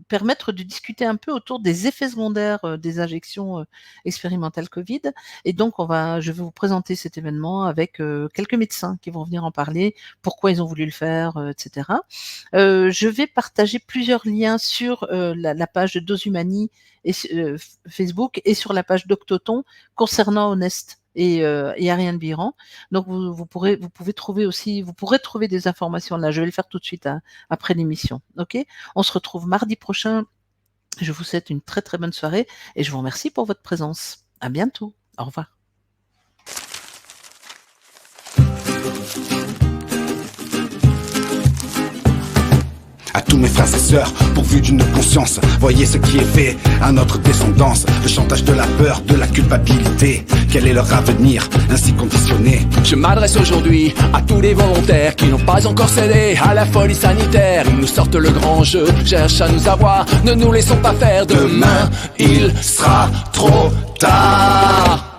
permettre de discuter un peu autour des effets secondaires des injections expérimentales Covid. Et donc, je vais vous présenter cet événement avec quelques médecins qui vont venir en parler, pourquoi ils ont voulu le faire, etc. Je vais partager plusieurs liens sur la page de Dose Humani et Facebook et sur la page d'Octoton concernant Honest et Ariane Biran. Donc vous pourrez trouver des informations là. Je vais le faire tout de suite après l'émission. Ok ? On se retrouve mardi prochain. Je vous souhaite une très très bonne soirée et je vous remercie pour votre présence. À bientôt. Au revoir. À tous mes frères et sœurs, pourvus d'une conscience, voyez ce qui est fait à notre descendance. Le chantage de la peur, de la culpabilité. Quel est leur avenir, ainsi conditionné? Je m'adresse aujourd'hui à tous les volontaires qui n'ont pas encore cédé à la folie sanitaire. Ils nous sortent le grand jeu, cherchent à nous avoir, ne nous laissons pas faire. Demain, il sera trop tard.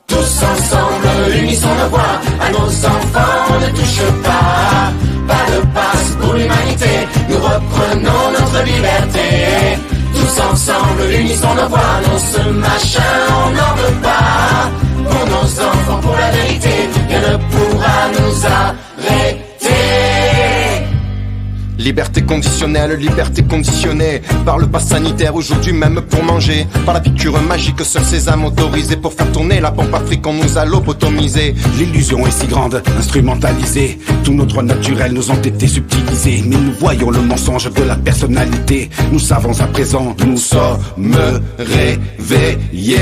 Tous ensemble, unissons nos voix, à nos enfants ne touche pas. Pas de passe pour l'humanité, nous reprenons notre liberté. Tous ensemble, unissons nos voix. Non, ce machin, on n'en veut pas. Pour nos enfants, pour la vérité, rien ne pourra nous arrêter. Liberté conditionnée par le pass sanitaire aujourd'hui même pour manger. Par la piqûre magique, seul sésame autorisé pour faire tourner la pompe afrique, on nous a lobotomisé. L'illusion est si grande, instrumentalisée. Tous nos droits naturels nous ont été subtilisés. Mais nous voyons le mensonge de la personnalité. Nous savons à présent, nous sommes réveillés.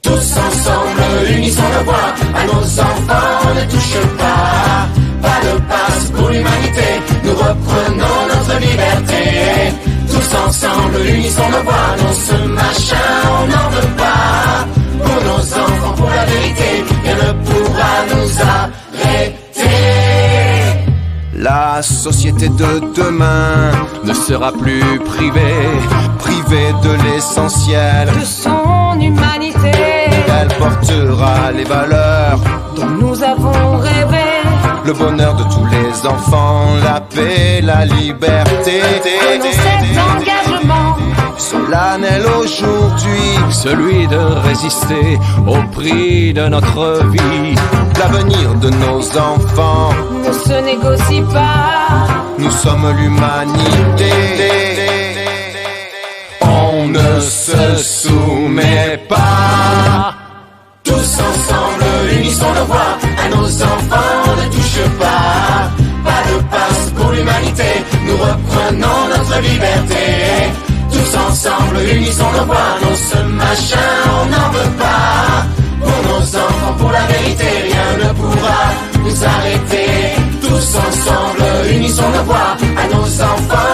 Tous ensemble, unissons nos voix. À nos enfants, ne touche pas. Pas de passe pour l'humanité. Nous reprenons notre liberté. Tous ensemble, unissons nos voix. Non, ce machin, on n'en veut pas. Pour nos enfants, pour la vérité, rien ne pourra nous arrêter. La société de demain ne sera plus privée de l'essentiel de son humanité. Elle portera les valeurs dont nous avons rêvé. Le bonheur de tous les enfants, la paix, la liberté. Prenons cet engagement solennel aujourd'hui, celui de résister au prix de notre vie. L'avenir de nos enfants ne se négocie pas. Nous sommes l'humanité. On ne se soumet pas. Tous ensemble, unissons nos voix. À nos enfants, ne touche pas. Pas de passe pour l'humanité. Nous reprenons notre liberté. Tous ensemble, unissons nos voix. Non, ce machin, on n'en veut pas. Pour nos enfants, pour la vérité, rien ne pourra nous arrêter. Tous ensemble, unissons nos voix. À nos enfants,